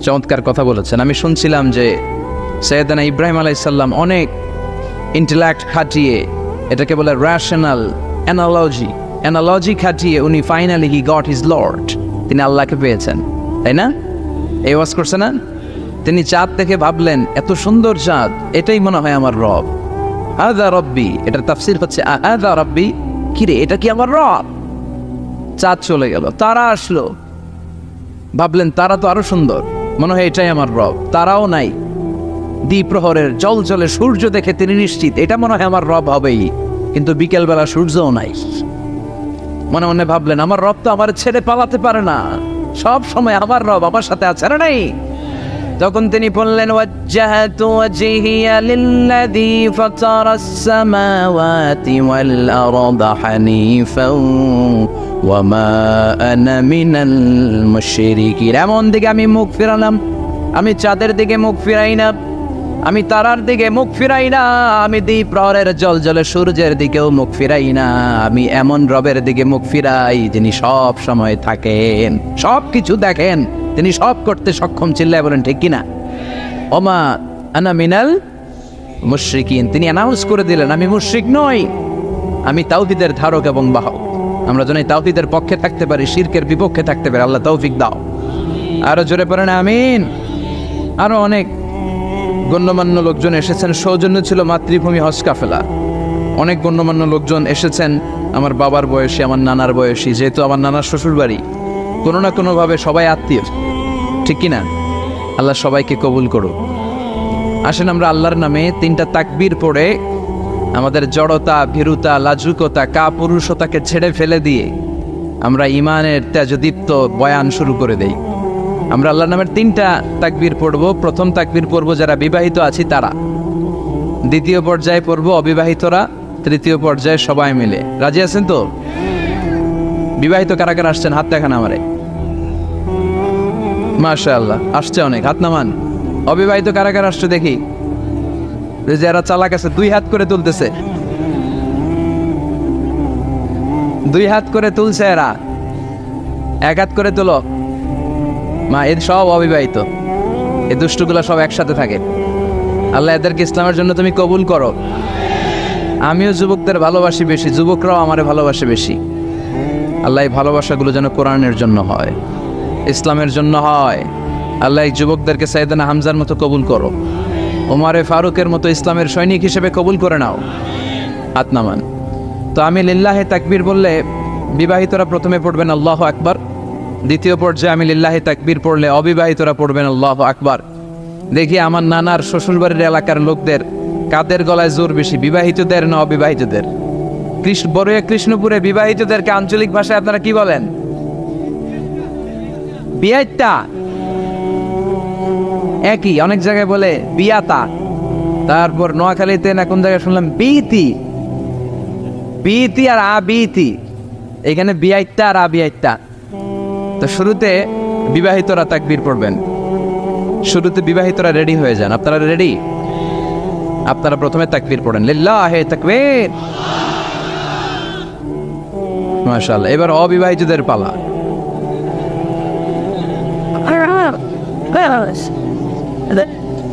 চমৎকার কথা বলেছেন। আমি শুনছিলাম যে সৈয়দনা ইব্রাহিম আলাইহিস সালাম অনেক ইন্টেলেক্ট খাটিয়ে, এটাকে বলে রেশনাল অ্যানালজি খাটিয়ে উনি finally he got his Lord, তিনি আল্লাহকে পেয়েছেন, তাই না? এই ওয়াজ করছে না? তিনি চাঁদ দেখে ভাবলেন, এত সুন্দর চাঁদ, এটাই মনে হয় আমার রব। হাযা রব্বি, এটার তাফসীর হচ্ছে হাযা রব্বি, কিরে এটা কি আমার রব? চাঁদ চলে গেল, তারা আসলো, ভাবলেন তারা তো আরো সুন্দর, মনে হয় এটাই আমার রব। তারাও নাই। দ্বিপ্রহরের জলজলে সূর্য দেখে তিনি নিশ্চিত এটা মনে হয় আমার রব হবেই। কিন্তু বিকেলবেলা সূর্যও নাই। মনে মনে ভাবলেন, আমার রব তো আমার ছেড়ে পালাতে পারে না, সব সময় আমার রব আমার সাথে আছে না নাই? তখন তিনি বললেন ওয়াজ্জাহাতু ওয়াজহিয়া লিল্লাযী ফাতারাস সামাওয়াতি ওয়াল আরদা হানিফাও ওয়া মা আনা মিনাল মুশরিকিন। এমন দিকে আমি মুখ ফিরালাম, আমি চাঁদের দিকে মুখ ফিরাই না, আমি তারার দিকে মুখ ফিরাই না, আমি দ্বীপ প্রহরের জলজলে সূর্যের দিকেও মুখ ফিরাই না। আমি এমন রবের দিকে মুখ ফিরাই যিনি সব সময় থাকেন, সব কিছু দেখেন, তিনি সব করতে সক্ষম। চিল্লায় বলেন ঠিক কিনা? ওমা আনা মিনাল মুশরিকিন। তিনি অ্যানাউন্স করে দিলেন আমি মুশরিক নই, আমি তাওহীদের ধারক এবং বাহক। আমরা যেন তাওহীদের পক্ষে থাকতে পারি, শিরকের বিপক্ষে থাকতে পারি। আল্লাহ তৌফিক দাও। আরো জোরে পড়েন আমিন। আরো অনেক গণ্যমান্য লোকজন এসেছেন, সৌজন্য ছিল মাতৃভূমি হজ কাফেলা। অনেক গণ্যমান্য লোকজন এসেছেন, আমার বাবার বয়সী, আমার নানার বয়সী, যেহেতু আমার নানার শ্বশুর বাড়ি, কোনো না কোনোভাবে সবাই আত্মীয়, ঠিক কিনা? আল্লাহ সবাইকে কবুল করুক। আসেন আমরা আল্লাহর নামে তিনটা তাকবীর পড়ে আমাদের জড়তা, ভীরুতা, লাজুকতা, কাপুরুষতাকে ছেড়ে ফেলে দিয়ে আমরা ইমানের তেজদীপ্ত বয়ান শুরু করে দেই। আমরা আল্লাহর নামের তিনটা তাকবীর পড়ব। প্রথম তাকবীর পড়ব যারা বিবাহিত আছি তারা, দ্বিতীয় পর্যায়ে পড়ব অবিবাহিতরা, তৃতীয় পর্যায়ে সবাই মিলে। রাজি আছেন তো? বিবাহিত কারা কারা আসছেন হাত দেখান আমারে। মাশাআল্লাহ, আসছে অনেক, হাত নামান। অবিবাহিত কারা কারা আসছে দেখি। যারা চালাক আছে দুই হাত করে তুলতেছে, দুই হাত করে তুলছে এরা, এক হাত করে তুলো। মা এর সব অবিবাহিত, এই দুষ্টগুলা সব একসাথে থাকে। আল্লাহ এদেরকে ইসলামের জন্য তুমি কবুল করো। আমিও যুবকদের ভালোবাসি বেশি, যুবকরাও আমারে ভালোবাসে বেশি। আল্লাহ এই ভালোবাসাগুলো যেন কোরআনের জন্য হয়, ইসলামের জন্য হয়। আল্লাহ এই যুবকদেরকে সাইয়েদনা হামজার মতো কবুল করো, ওমরে ফারুকের মতো ইসলামের সৈনিক হিসেবে কবুল করে নাও। হাত নামান। তো আমি লিল্লাহে তাকবীর বললে বিবাহিতরা প্রথমে পড়বেন আল্লাহু আকবার, দ্বিতীয় পর্যায়ে আমি লিল্লাহে তাকবীর পড়লে অবিবাহিতরা পড়বেন আল্লাহু আকবার। দেখি আমার নানার শ্বশুরবাড়ির এলাকার লোকদের কাদের গলায় জোর বেশি, বিবাহিতদের না অবিবাহিতদের? বড়ুয়া কৃষ্ণপুরে বিবাহিতদেরকে আঞ্চলিক ভাষায় আপনারা কি বলেন? বিয়াইতা। একই, অনেক জায়গায় বলে বিয়াতা। তারপর নোয়াখালীতে না কোন জায়গায় শুনলাম বিতি, বিতি আর আবিতি। এখানে বিয়াইতা আর আবিয়াইতা। তো শুরুতে বিবাহিতরা তাকবীর পড়বেন। শুরুতে বিবাহিতরা রেডি হয়ে যান। আপনারা রেডি? আপনারা প্রথমে তাকবীর পড়েন, লিল্লাহে তাকবীর। মাশাআল্লাহ। এবার অবিবাহিতদের পালা।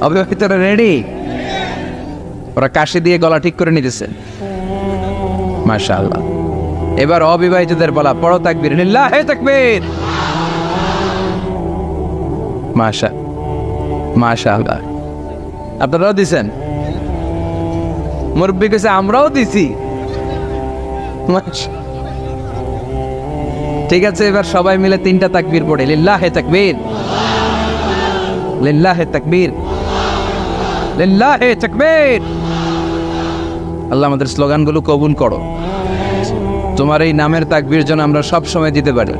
অবিবাহিতরা রেডি? ওরা কাশি দিয়ে গলা ঠিক করে নিতেছে। মাশাআল্লাহ। এবার অবিবাহিতদের পালা। পড়ো তাকবীর, লিল্লাহে তাকবীর। মাশাআল্লাহ। আপনারাও দিছেন? মুরব্বী কাছে আমরাও দিছি। ঠিক আছে, এবার সবাই মিলে তিনটা তাকবীর পড়ে, লিল্লাহে তাকবীর, লিল্লাহে তাকবীর, লিল্লাহে তাকবীর। আল্লাহ আমাদের স্লোগানগুলো কবুল করো। তোমার এই নামের তাকবীর যেন আমরা সব সময় দিতে পারি।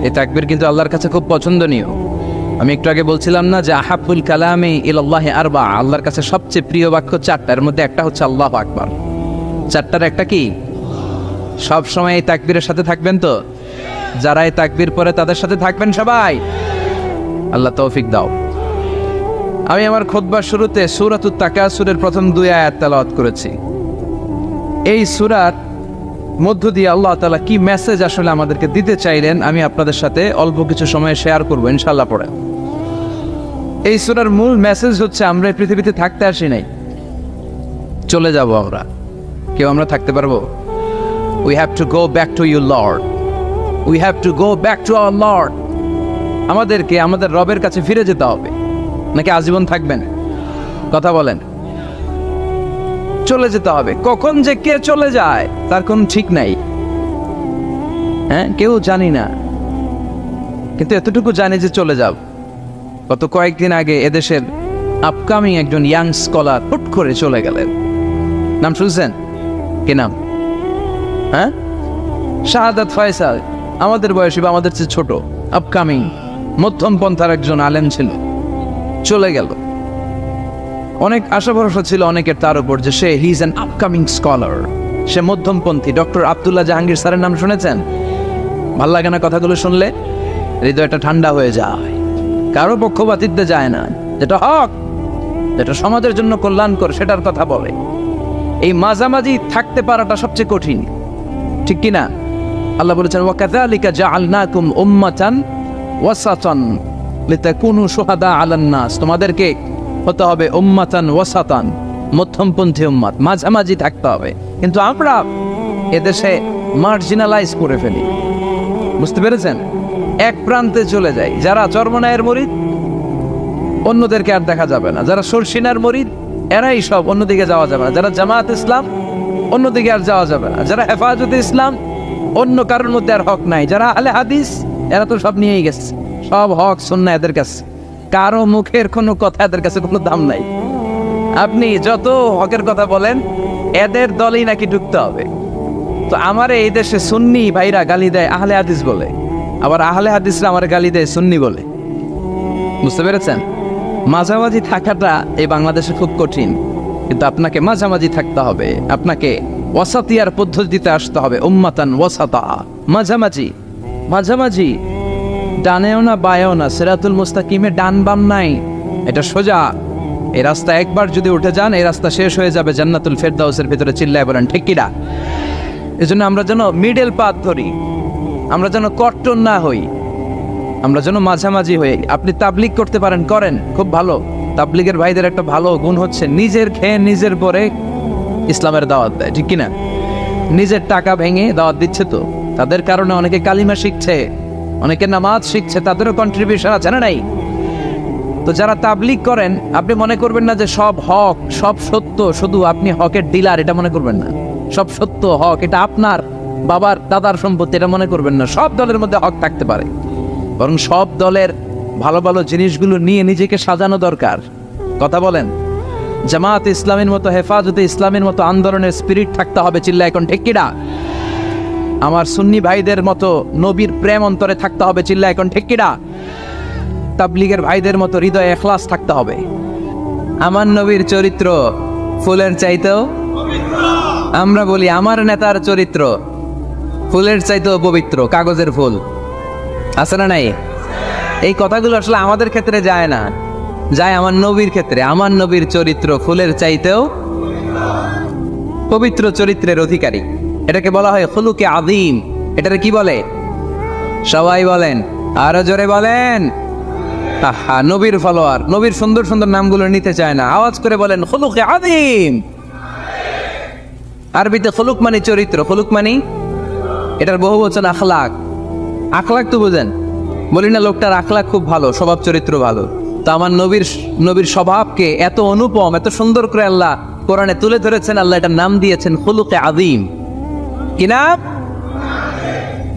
এই তাকবীর কিন্তু আল্লাহর কাছে খুব পছন্দনীয়। আমি একটু আগে বলছিলাম না যে আহাব্বুল কালামি ইলাল্লাহি আরবা, আল্লাহর কাছে সবচেয়ে প্রিয় বাক্য চারটা, এর মধ্যে একটা হচ্ছে আল্লাহু আকবার। চারটার একটা কি? সব সময় এই তাকবীরের সাথে থাকবেন তো? যারা এই তাকবীর পড়ে তাদের সাথে থাকবেন সবাই। আল্লাহ তৌফিক দাও। আমি আমার খুতবার শুরুতে সূরাতুত তাকাসুরের প্রথম 2 আয়াত তেলাওয়াত করেছি। এই সূরার মধ্য দিয়ে আল্লাহ তাআলা কি মেসেজ আসলে আমাদেরকে দিতে চাইলেন আমি আপনাদের সাথে অল্প কিছু সময় শেয়ার করব ইনশাআল্লাহ। পড়ে এই সূরার মূল মেসেজ হচ্ছে আমরা এই পৃথিবীতে থাকতে আসি নাই, চলে যাব আমরা। কেউ আমরা থাকতে পারবো? We have to go back to you Lord, we have to go back to our Lord। আমাদেরকে আমাদের রবের কাছে ফিরে যেতে হবে, নাকি আজীবন থাকবেন? কথা বলেন। চলে যেতে হবে। কখন যে কে চলে যায় তার কোনো ঠিক নাই, হ্যাঁ, কেউ জানি না, কিন্তু এতটুকু জানি যে চলে যাব। গত কয়েকদিন আগে এদেশের আপকামিং একজন ইয়াং স্কলার হুট করে চলে গেলেন। নাম শুনছেন? কি নাম? হ্যাঁ, শাহাদাত ফয়সাল। আমাদের বয়সী বা আমাদের চেয়ে ছোট, আপকামিং মধ্যম পন্থার একজন আলেম ছিল। চলে গেল। অনেক আশা ভরসা ছিল অনেকের তার উপর যে সে he is an upcoming scholar, সে মধ্যমপন্থী। ডক্টর আব্দুল্লাহ জাহাঙ্গীর স্যারের নাম শুনেছেন? ভাল লাগে না কথাগুলো শুনলে? হৃদয়টা ঠান্ডা হয়ে যায়। কারো পক্ষপাতিত্বে যায় না, যেটা হক, যেটা সমাজের জন্য কল্যাণকর সেটার কথা বলে। এই মাঝামাঝি থাকতে পারাটা সবচেয়ে কঠিন, ঠিক কিনা? আল্লাহ বলেছেন ওয়াকাযালিকা জাআলনাকুম উম্মাতান ওয়াসাতান লিতাকুনু শুহাদা আলান নাস, তোমাদেরকে হতে হবে উম্মাতান ওয়াসাতান, মধ্যমপন্থী উম্মাত, মাঝামাঝি থাকতে হবে। কিন্তু আমরা এদেশে মার্জিনালাইজ করে ফেলি, বুঝতে পেরেছেন? এক প্রান্তে চলে যাই। যারা চরমনায়ের মুরিদ অন্যদেরকে আর দেখা যাবে না, যারা সরসিনার মুরিদ এরাই সব, অন্যদিকে যাওয়া যাবে না। যারা জামাত ইসলাম অন্যদিকে আর যাওয়া যাবে না। যারা হেফাজতে ইসলাম অন্য কারোর মধ্যে আর হক নাই। যারা আহলে হাদিস এরা তো সব নিয়েই গেছে, সব হক সুন্নাহ এদের কাছে, কারো মুখের কোনো কথা এদের কাছে কোনো দাম নাই। আপনি যত হকের কথা বলেন এদের দলেই নাকি ঢুকতে হবে। তো আমার এই দেশে সুন্নি ভাইরা গালি দেয় আহলে হাদিস বলে, আবার আহলে হাদিসরা আমার গালি দেয় সুন্নি বলে, বুঝতে পেরেছেন? মাঝামাঝি থাকাটা এই বাংলাদেশে খুব কঠিন, কিন্তু আপনাকে মাঝামাঝি থাকতে হবে। আপনাকে ওয়াসাতিয়ার পদ্ধতিতে আসতে হবে, উম্মাতান ওয়াসাতা, মাঝামাঝি। মাঝামাঝি ডানেও না বায়েও না, সিরাতুল মুস্তাকিমে ডান বাম নাই, এটা সোজা। এই রাস্তা একবার যদি উঠে যান এই রাস্তা শেষ হয়ে যাবে জান্নাতুল ফেরদাউসের ভিতরে। চিল্লায় বলেন ঠিক কিনা? এজন্য আমরা যেন মিডল পাথ ধরি, আমরা যেন কট্টর না হই, আমরা যেন মাঝামাঝি হই। আপনি তাবলিগ করতে পারেন, করেন, খুব ভালো। তাবলিগের ভাইদের একটা ভালো গুণ হচ্ছে নিজের খেয়ে নিজের পরে ইসলামের দাওয়াত দেয়, ঠিক কিনা? নিজের টাকা ভেঙে দাওয়াত দিচ্ছে, তো তাদের কারণে অনেকে কালিমা শিখছে, অনেকে নামাজ শিখছে, তাদেরও কন্ট্রিবিউশন আছে না নাই? তো যারা তাবলিগ করেন আপনি মনে করবেন না যে সব হক সব সত্য, শুধু আপনি হকের ডিলার এটা মনে করবেন না। সব সত্য হক এটা আপনার বাবার দাদার সম্পত্তি এটা মনে করবেন না। সব দলের মধ্যে হক থাকতে পারে, বরং সব দলের ভালো ভালো জিনিসগুলো নিয়ে নিজেকে সাজানো দরকার। কথা বলেন? জামাত ইসলামের মতো, হেফাজতে ইসলামের মতো আন্দোলনের স্পিরিট থাকতে হবে। চিল্লা এখন ঠিক কিনা? আমার সুন্নি ভাইদের মতো নবীর প্রেম অন্তরে থাকতে হবে। চিল্লা এখন ঠিক কিনা? তাবলিগের ভাইদের মতো হৃদয়ে ইখলাস থাকতে হবে। আমার নবীর চরিত্র ফুলের চাইতেও, আমরা বলি আমার নেতার চরিত্র ফুলের চাইতেও পবিত্র, কাগজের ফুল, আছে না নাই? এই কথাগুলো আসলে আমাদের ক্ষেত্রে যায় না, যায় আমার নবীর ক্ষেত্রে। আমার নবীর চরিত্র ফুলের চাইতেও পবিত্র, চরিত্রের অধিকারী। এটাকে বলা হয় খুলুকে আযীম। এটারে কি বলে? সবাই বলেন, আরো জোরে বলেন। আহা, নবীর ফলোয়ার, নবীর সুন্দর সুন্দর নামগুলো নিতে চায় না, আওয়াজ করে বলেন খুলুকে আযীম। আরবিতে খুলুক মানে চরিত্র, খুলুক মানে এটার বহু বচন আখলাক। আখলাক তো বুঝেন, বলি না লোকটার আখলাক খুব ভালো, স্বভাব চরিত্র ভালো। তো আমার নবীর স্বভাবকে এত অনুপম, এত সুন্দর করে আল্লাহ কোরআনে তুলে ধরেছেন। আল্লাহ এটার নাম দিয়েছেন খুলুকে আযীম। কি নাম?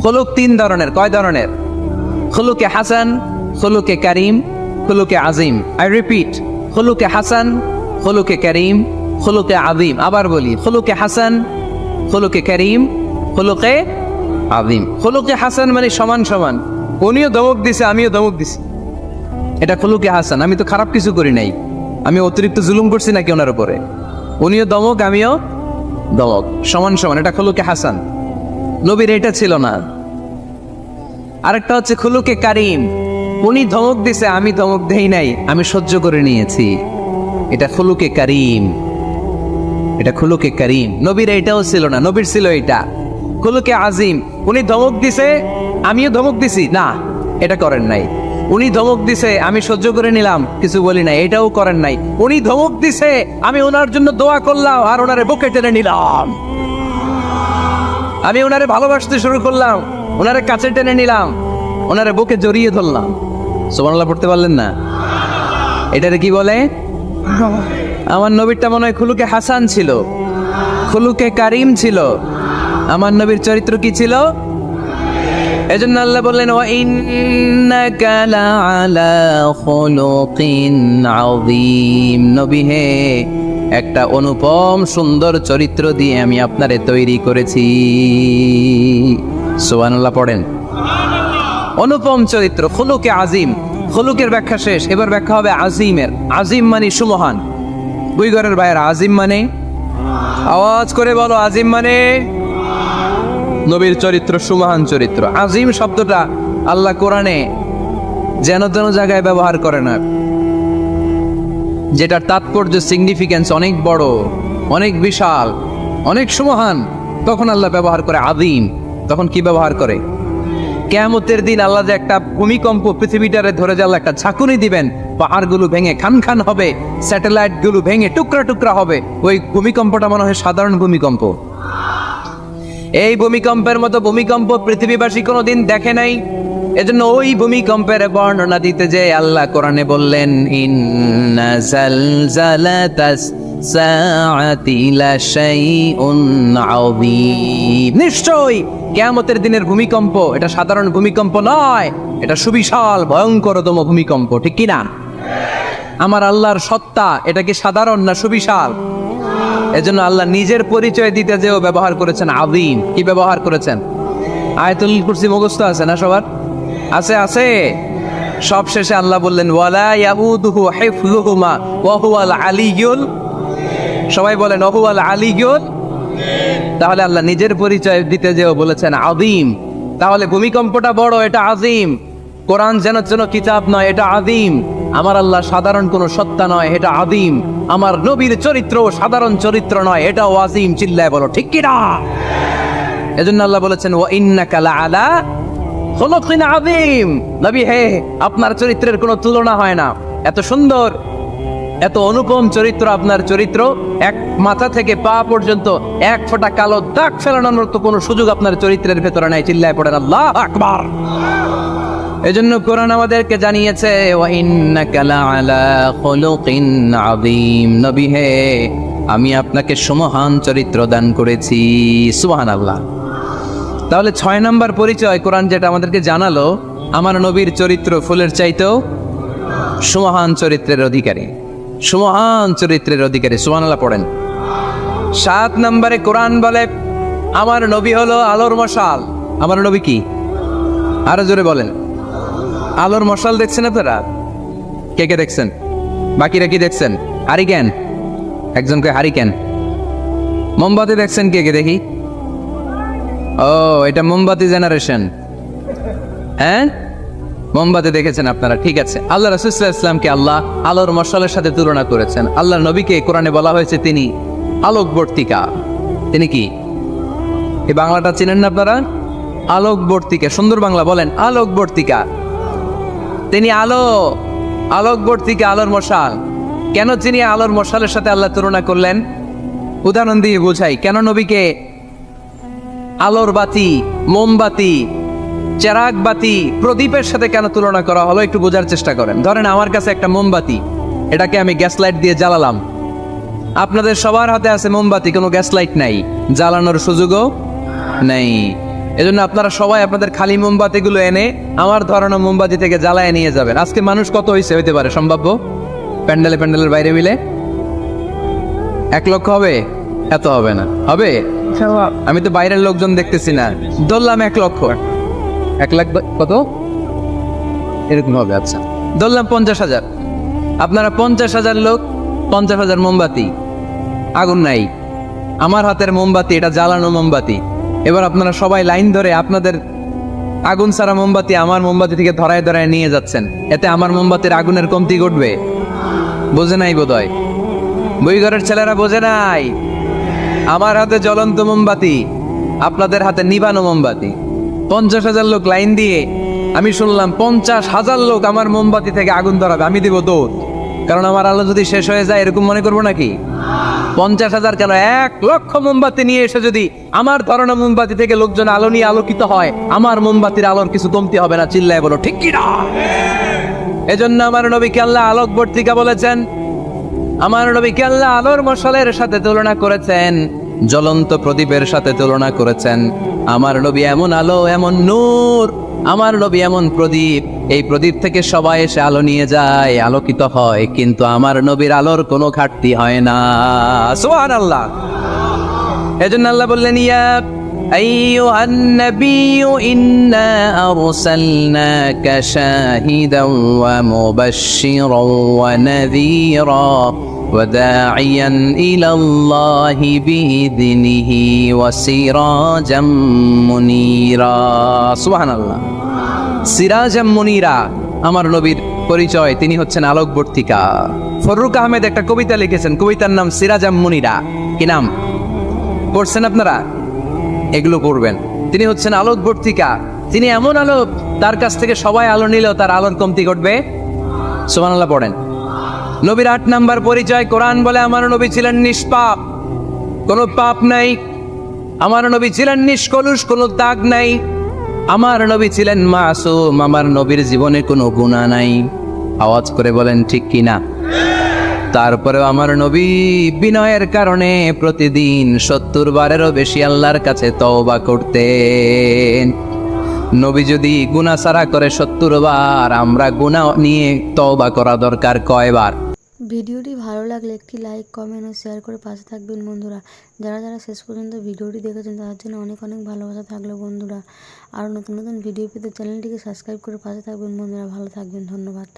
খুলুক তিন ধরনের। কয় ধরনের? খুলুকে হাসান, খুলুকে কারিম, খুলুকে আযীম। আই রিপিট, খুলুকে হাসান, খুলুকে কারিম, খুলুকে আযীম। আবার বলি, খুলুকে হাসান, খুলুকে কারিম, খুলুকে আযীম। খুলুকে হাসান মানে সমান সমান, উনিও ধমক দিছে আমিও ধমক দিছি, এটা খুলুকে হাসান। আমি তো খারাপ কিছু করি নাই, আমি অতিরিক্ত জুলুম করছি নাকি ওনার উপরে? উনিও ধমক আমিও ধমক, সমান সমান, এটা খুলুকে হাসান। নবীর এটা ছিল না। আরেকটা হচ্ছে খুলুকে কারিম, উনি ধমক দিছে আমি ধমক দেই নাই, আমি সহ্য করে নিয়েছি, এটা খুলুকে কারিম, এটা খুলুকে কারিম। নবীর এটাও ছিল না, নবীর ছিল এটা খুলুকে আযীম। উনি ধমক দিছে আমিও ধমক দিছি, না এটা করেন নাই। উনি ধমক দিছে আমি সহ্য করে নিলাম, কিছু বলি নাই, এটাও করেন নাই। উনি ধমক দিছে আমি ওনার জন্য দোয়া করলাম আর ওনারে বুকে টেনে নিলাম, আমি ওনারে ভালোবাসতে শুরু করলাম, ওনারে কাছে টেনে নিলাম, ওনারে বুকে জড়িয়ে ধরলাম। সুবহানাল্লাহ পড়তে পারলেন না? এটারে কি বলে? আমার নবীরটা মনে হয় খুলুকে হাসান ছিল, খুলুকে কারিম ছিল। আমার নবীর চরিত্র কি ছিল? এজন্য আল্লাহ বললেন ওয়া ইন্নাকা লাআলা খুলুকিন আযীম। নবী হে, একটা অনুপম সুন্দর চরিত্র দিয়ে আমি আপনারে তৈরি করেছি। সুবহানাল্লাহ পড়েন। অনুপম চরিত্র, খুলুকে আযীম। খলুকের ব্যাখ্যা শেষ, এবার ব্যাখ্যা হবে আজিমের। আজিম মানে সুমহান। বুইগরের ভাইয়ের আজিম মানে, আওয়াজ করে বলো, আজিম মানে নবীর চরিত্র, সুমহান চরিত্র। আজিম শব্দটা আল্লাহ কোরআনে যেন তেন জায়গায় ব্যবহার করে না, যেটার তাৎপর্য, সিগনিফিকেন্স অনেক বড়, অনেক বিশাল, অনেক সুমহান, তখন আল্লাহ ব্যবহার করে আদিম। তখন কি ব্যবহার করে? কিয়ামতের দিন আল্লাহ যে একটা ভূমিকম্প পৃথিবীটারে ধরে যে আল্লাহ একটা ঝাঁকুনি দিবেন, পাহাড়গুলো ভেঙে খান খান হবে, স্যাটেলাইট গুলো ভেঙে টুকরা টুকরা হবে, ওই ভূমিকম্পটা মনে হয় সাধারণ ভূমিকম্প। এই ভূমিকম্পের মতো ভূমিকম্প পৃথিবীবাসী কোনোদিন দেখে নাই। এজন্য ওই ভূমিকম্পের বর্ণনা দিতে যে আল্লাহ কোরআনে বললেন, ইন্না জালজালাতাস সাআতি লাশাইউন আযীম, নিশ্চয়ই কিয়ামতের দিনের ভূমিকম্প এটা সাধারণ ভূমিকম্প নয়, এটা সুবিশাল ভয়ঙ্করতম ভূমিকম্প। ঠিক কি না? আমার আল্লাহর সত্তা এটা কি সাধারণ না সুবিশাল? এজন্য আল্লাহ নিজের পরিচয় দিতে যেও ব্যবহার করেছেন আযীম। কি ব্যবহার করেছেন? আয়াতুল কুরসি মুখস্থ আছে না সবার? আছে, আছে। সব শেষে আল্লাহ বললেন, ওয়ালা ইয়াউদুহু হিফযুহুমা ওয়া হুয়াল আলিয়্যুল, সবাই বলেন ওয়া হুয়াল আলিয়্যুল। তাহলে আল্লাহ নিজের পরিচয় দিতে যেও বলেছেন আযীম। তাহলে ভূমিকম্পটা বড়, এটা আযীম। কোরআন যেন যেন কিতাব নয়, এটা আযীম। আমার আল্লাহ সাধারণ কোনো সত্তা নয়, এটা আযীম। আমার নবীর চরিত্র সাধারণ চরিত্র নয়, এটাও আযীম। চিল্লায় বলো ঠিক কি না? এজন্য আল্লাহ বলেছেন, ওয়া ইন্নাকা লাআলা খুলুকিন আযীম। নবী হে, আপনার চরিত্রের কোনো তুলনা হয় না। এত সুন্দর, এত অনুপম চরিত্র আপনার চরিত্র, এক মাথা থেকে পা পর্যন্ত এক ফোঁটা কালো দাগ ফেলানোর মতো কোনো সুযোগ আপনার চরিত্রের ভেতরে নাই। চিল্লায় পড়েন আল্লাহু আকবার। এজন্য কোরআন আমাদেরকে জানিয়েছে, ওয়া ইন্নাকা লাআলা খুলুকিন আযীম। নবী হে, আমি আপনাকে সুমহান চরিত্র দান করেছি। সুবহানাল্লাহ। তাহলে 6 নম্বর পরিচয় কোরআন যেটা আমাদেরকে জানালো, আমার নবীর চরিত্র ফুলের চাইতেও সুমহান চরিত্রের অধিকারী, সুমহান চরিত্রের অধিকারী। সুবহানাল্লাহ পড়েন। 7 নম্বরে কোরআন বলে, আমার নবী হলো আলোর মশাল। আমার নবী কি? আরো জোরে বলেন। আলোর মশাল দেখছেন আপনারা? কে কে দেখছেন? বাকিরা কি দেখছেন? হারিকেন, একজনকে হারিকেন। মোমবাতি দেখছেন কে কে? দেখি। ও, এটা মোমবাতি জেনারেশন। হ্যাঁ, মোমবাতি দেখেছেন আপনারা, ঠিক আছে। আল্লাহ রাসূল সাল্লাল্লাহু আলাইহি ওয়াসাল্লামকে আল্লাহ আলোর মশালের সাথে তুলনা করেছেন। আল্লাহ নবীকে কোরআনে বলা হয়েছে তিনি আলোকবর্তিকা। তিনি কি? এই বাংলাটা চিনেন না আপনারা? আলোকবর্তিকা, সুন্দর বাংলা বলেন, আলোকবর্তিকা। তিনি আলো, আলোকবর্তিকা, আলোর মশাল। কেন তিনি আলোর মশালের সাথে আল্লাহ তুলনা করলেন? উদাহরণ দিয়ে বোঝাই কেন নবীকে আলোর বাতি, মোমবাতি, চেরাগ বাতি, প্রদীপের সাথে কেন তুলনা করা হলো একটু বোঝার চেষ্টা করেন। ধরেন আমার কাছে একটা মোমবাতি, এটাকে আমি গ্যাস লাইট দিয়ে জ্বালালাম। আপনাদের সবার হাতে আছে মোমবাতি, কোনো গ্যাস লাইট নাই, জ্বালানোর সুযোগও নেই। এজন্য আপনারা সবাই আপনাদের খালি মোমবাতিগুলো এনে আমার ধরানো মোমবাতি থেকে জ্বালায় নিয়ে যাবেন। আজকে মানুষ কত হইতে পারে সম্ভাব্য? প্যান্ডেলের বাইরে মিলে 1 লক্ষ হবে? এত হবে না, হবে? আমি তো বাইরের লোকজন দেখতেছি না, ধরলাম 1 লক্ষ। 1 লাখ কত এরকম হবে। আচ্ছা, ধরলাম 50,000। আপনারা 50,000 লোক, 50,000 মোমবাতি, আগুন নাই। আমার হাতের মোমবাতি এটা জ্বালানো মোমবাতি। এবার আপনারা সবাই লাইন ধরে আপনাদের আগুন ছাড়া মোমবাতি আমার মোমবাতি থেকে ধরায় ধরায় নিয়ে যাচ্ছেন। এতে আমার মোমবাতির আগুনের কমতি ঘটবে? বোঝে নাই বোধহয়, বইঘরের ছেলেরা বোঝে নাই। আমার হাতে জ্বলন্ত মোমবাতি, আপনাদের হাতে নিবানো মোমবাতি। 50,000 লোক লাইন দিয়ে, আমি শুনলাম 50,000 লোক আমার মোমবাতি থেকে আগুন ধরাবে, আমি দিব দৌড়। কারণ আমার আলো যদি শেষ হয়ে যায় এরকম মনে করবো নাকি? 50,000 কেন, 1 লক্ষ মোমবাতি নিয়ে এসে যদি আমার ধরানো মোমবাতি থেকে লোকজন আলো নিয়ে আলোকিত হয়, আমার মোমবাতির আলোর কিছু কমতি হবে না। চিল্লায় বলো ঠিক কি না? এজন্য আমার নবীকে আল্লাহ আলোকবর্তিকা বলেছেন। আমার নবীকে আল্লাহ আলোর মশালের সাথে তুলনা করেছেন, জ্বলন্ত প্রদীপের সাথে তুলনা করেছেন। আমার নবী এমন আলো, এমন নূর, আমার নবী এমন প্রদীপ, এই প্রদীপ থেকে সবাই এসে আলো নিয়ে যায়, আলোকিত হয়, কিন্তু আমার নবীর আলোর কোনো ঘাটতি হয় না। সুবহানাল্লাহ। এজন্য আল্লাহ বললেন, ইয়া أيها النبي إنا أرسلناك شاهدا ومبشرا ونذيرا وداعيا إلى الله بإذنه وسراجا منيرا سبحان الله সিরাজাম মুনিরা আমার নবীর পরিচয়, তিনি হচ্ছেন আলোকবর্তিকা। ফররুক আহমেদ একটা কবিতা লিখেছেন, কবিতার নাম সিরাজাম মুনিরা। কি নাম পড়ছেন আপনারা? এগুলো পড়বেন। তিনি হচ্ছেন আলোকবর্তিকা, তিনি এমন আলোক, তার কাছ থেকে সবাই আলো নিলেও তার আলোর কমতি ঘটবে। সুবহানাল্লাহ পড়েন। নবীর 8 নাম্বার পরিচয়, কোরআন বলে আমার নবী ছিলেন নিষ্পাপ, কোনো পাপ নাই। আমার নবী ছিলেন নিষ্কলুষ, কোনো দাগ নাই। আমার নবী ছিলেন মাসুম, আমার নবীর জীবনে কোনো গুনাহ নাই। আওয়াজ করে বলেন ঠিক কিনা? তারপরেও আমার নবী বিনয়ের কারণে প্রতিদিন 70 বারেরও বেশি আল্লাহর কাছে তওবা করতেন। নবী যদি গুনাহ ছাড়া করে 70 বার, আমরা গুনাহ নিয়ে তওবা করা দরকার কয়বার? ভিডিওটি ভালো লাগলে একটি লাইক, কমেন্ট ও শেয়ার করে পাশে থাকবেন বন্ধুরা। যারা যারা শেষ পর্যন্ত ভিডিওটি দেখেছেন তাদের জন্য অনেক অনেক ভালোবাসা থাকলো বন্ধুরা। আর নতুন নতুন ভিডিও পেতে চ্যানেলটিকে সাবস্ক্রাইব করে পাশে থাকবেন বন্ধুরা। ভালো থাকবেন, ধন্যবাদ।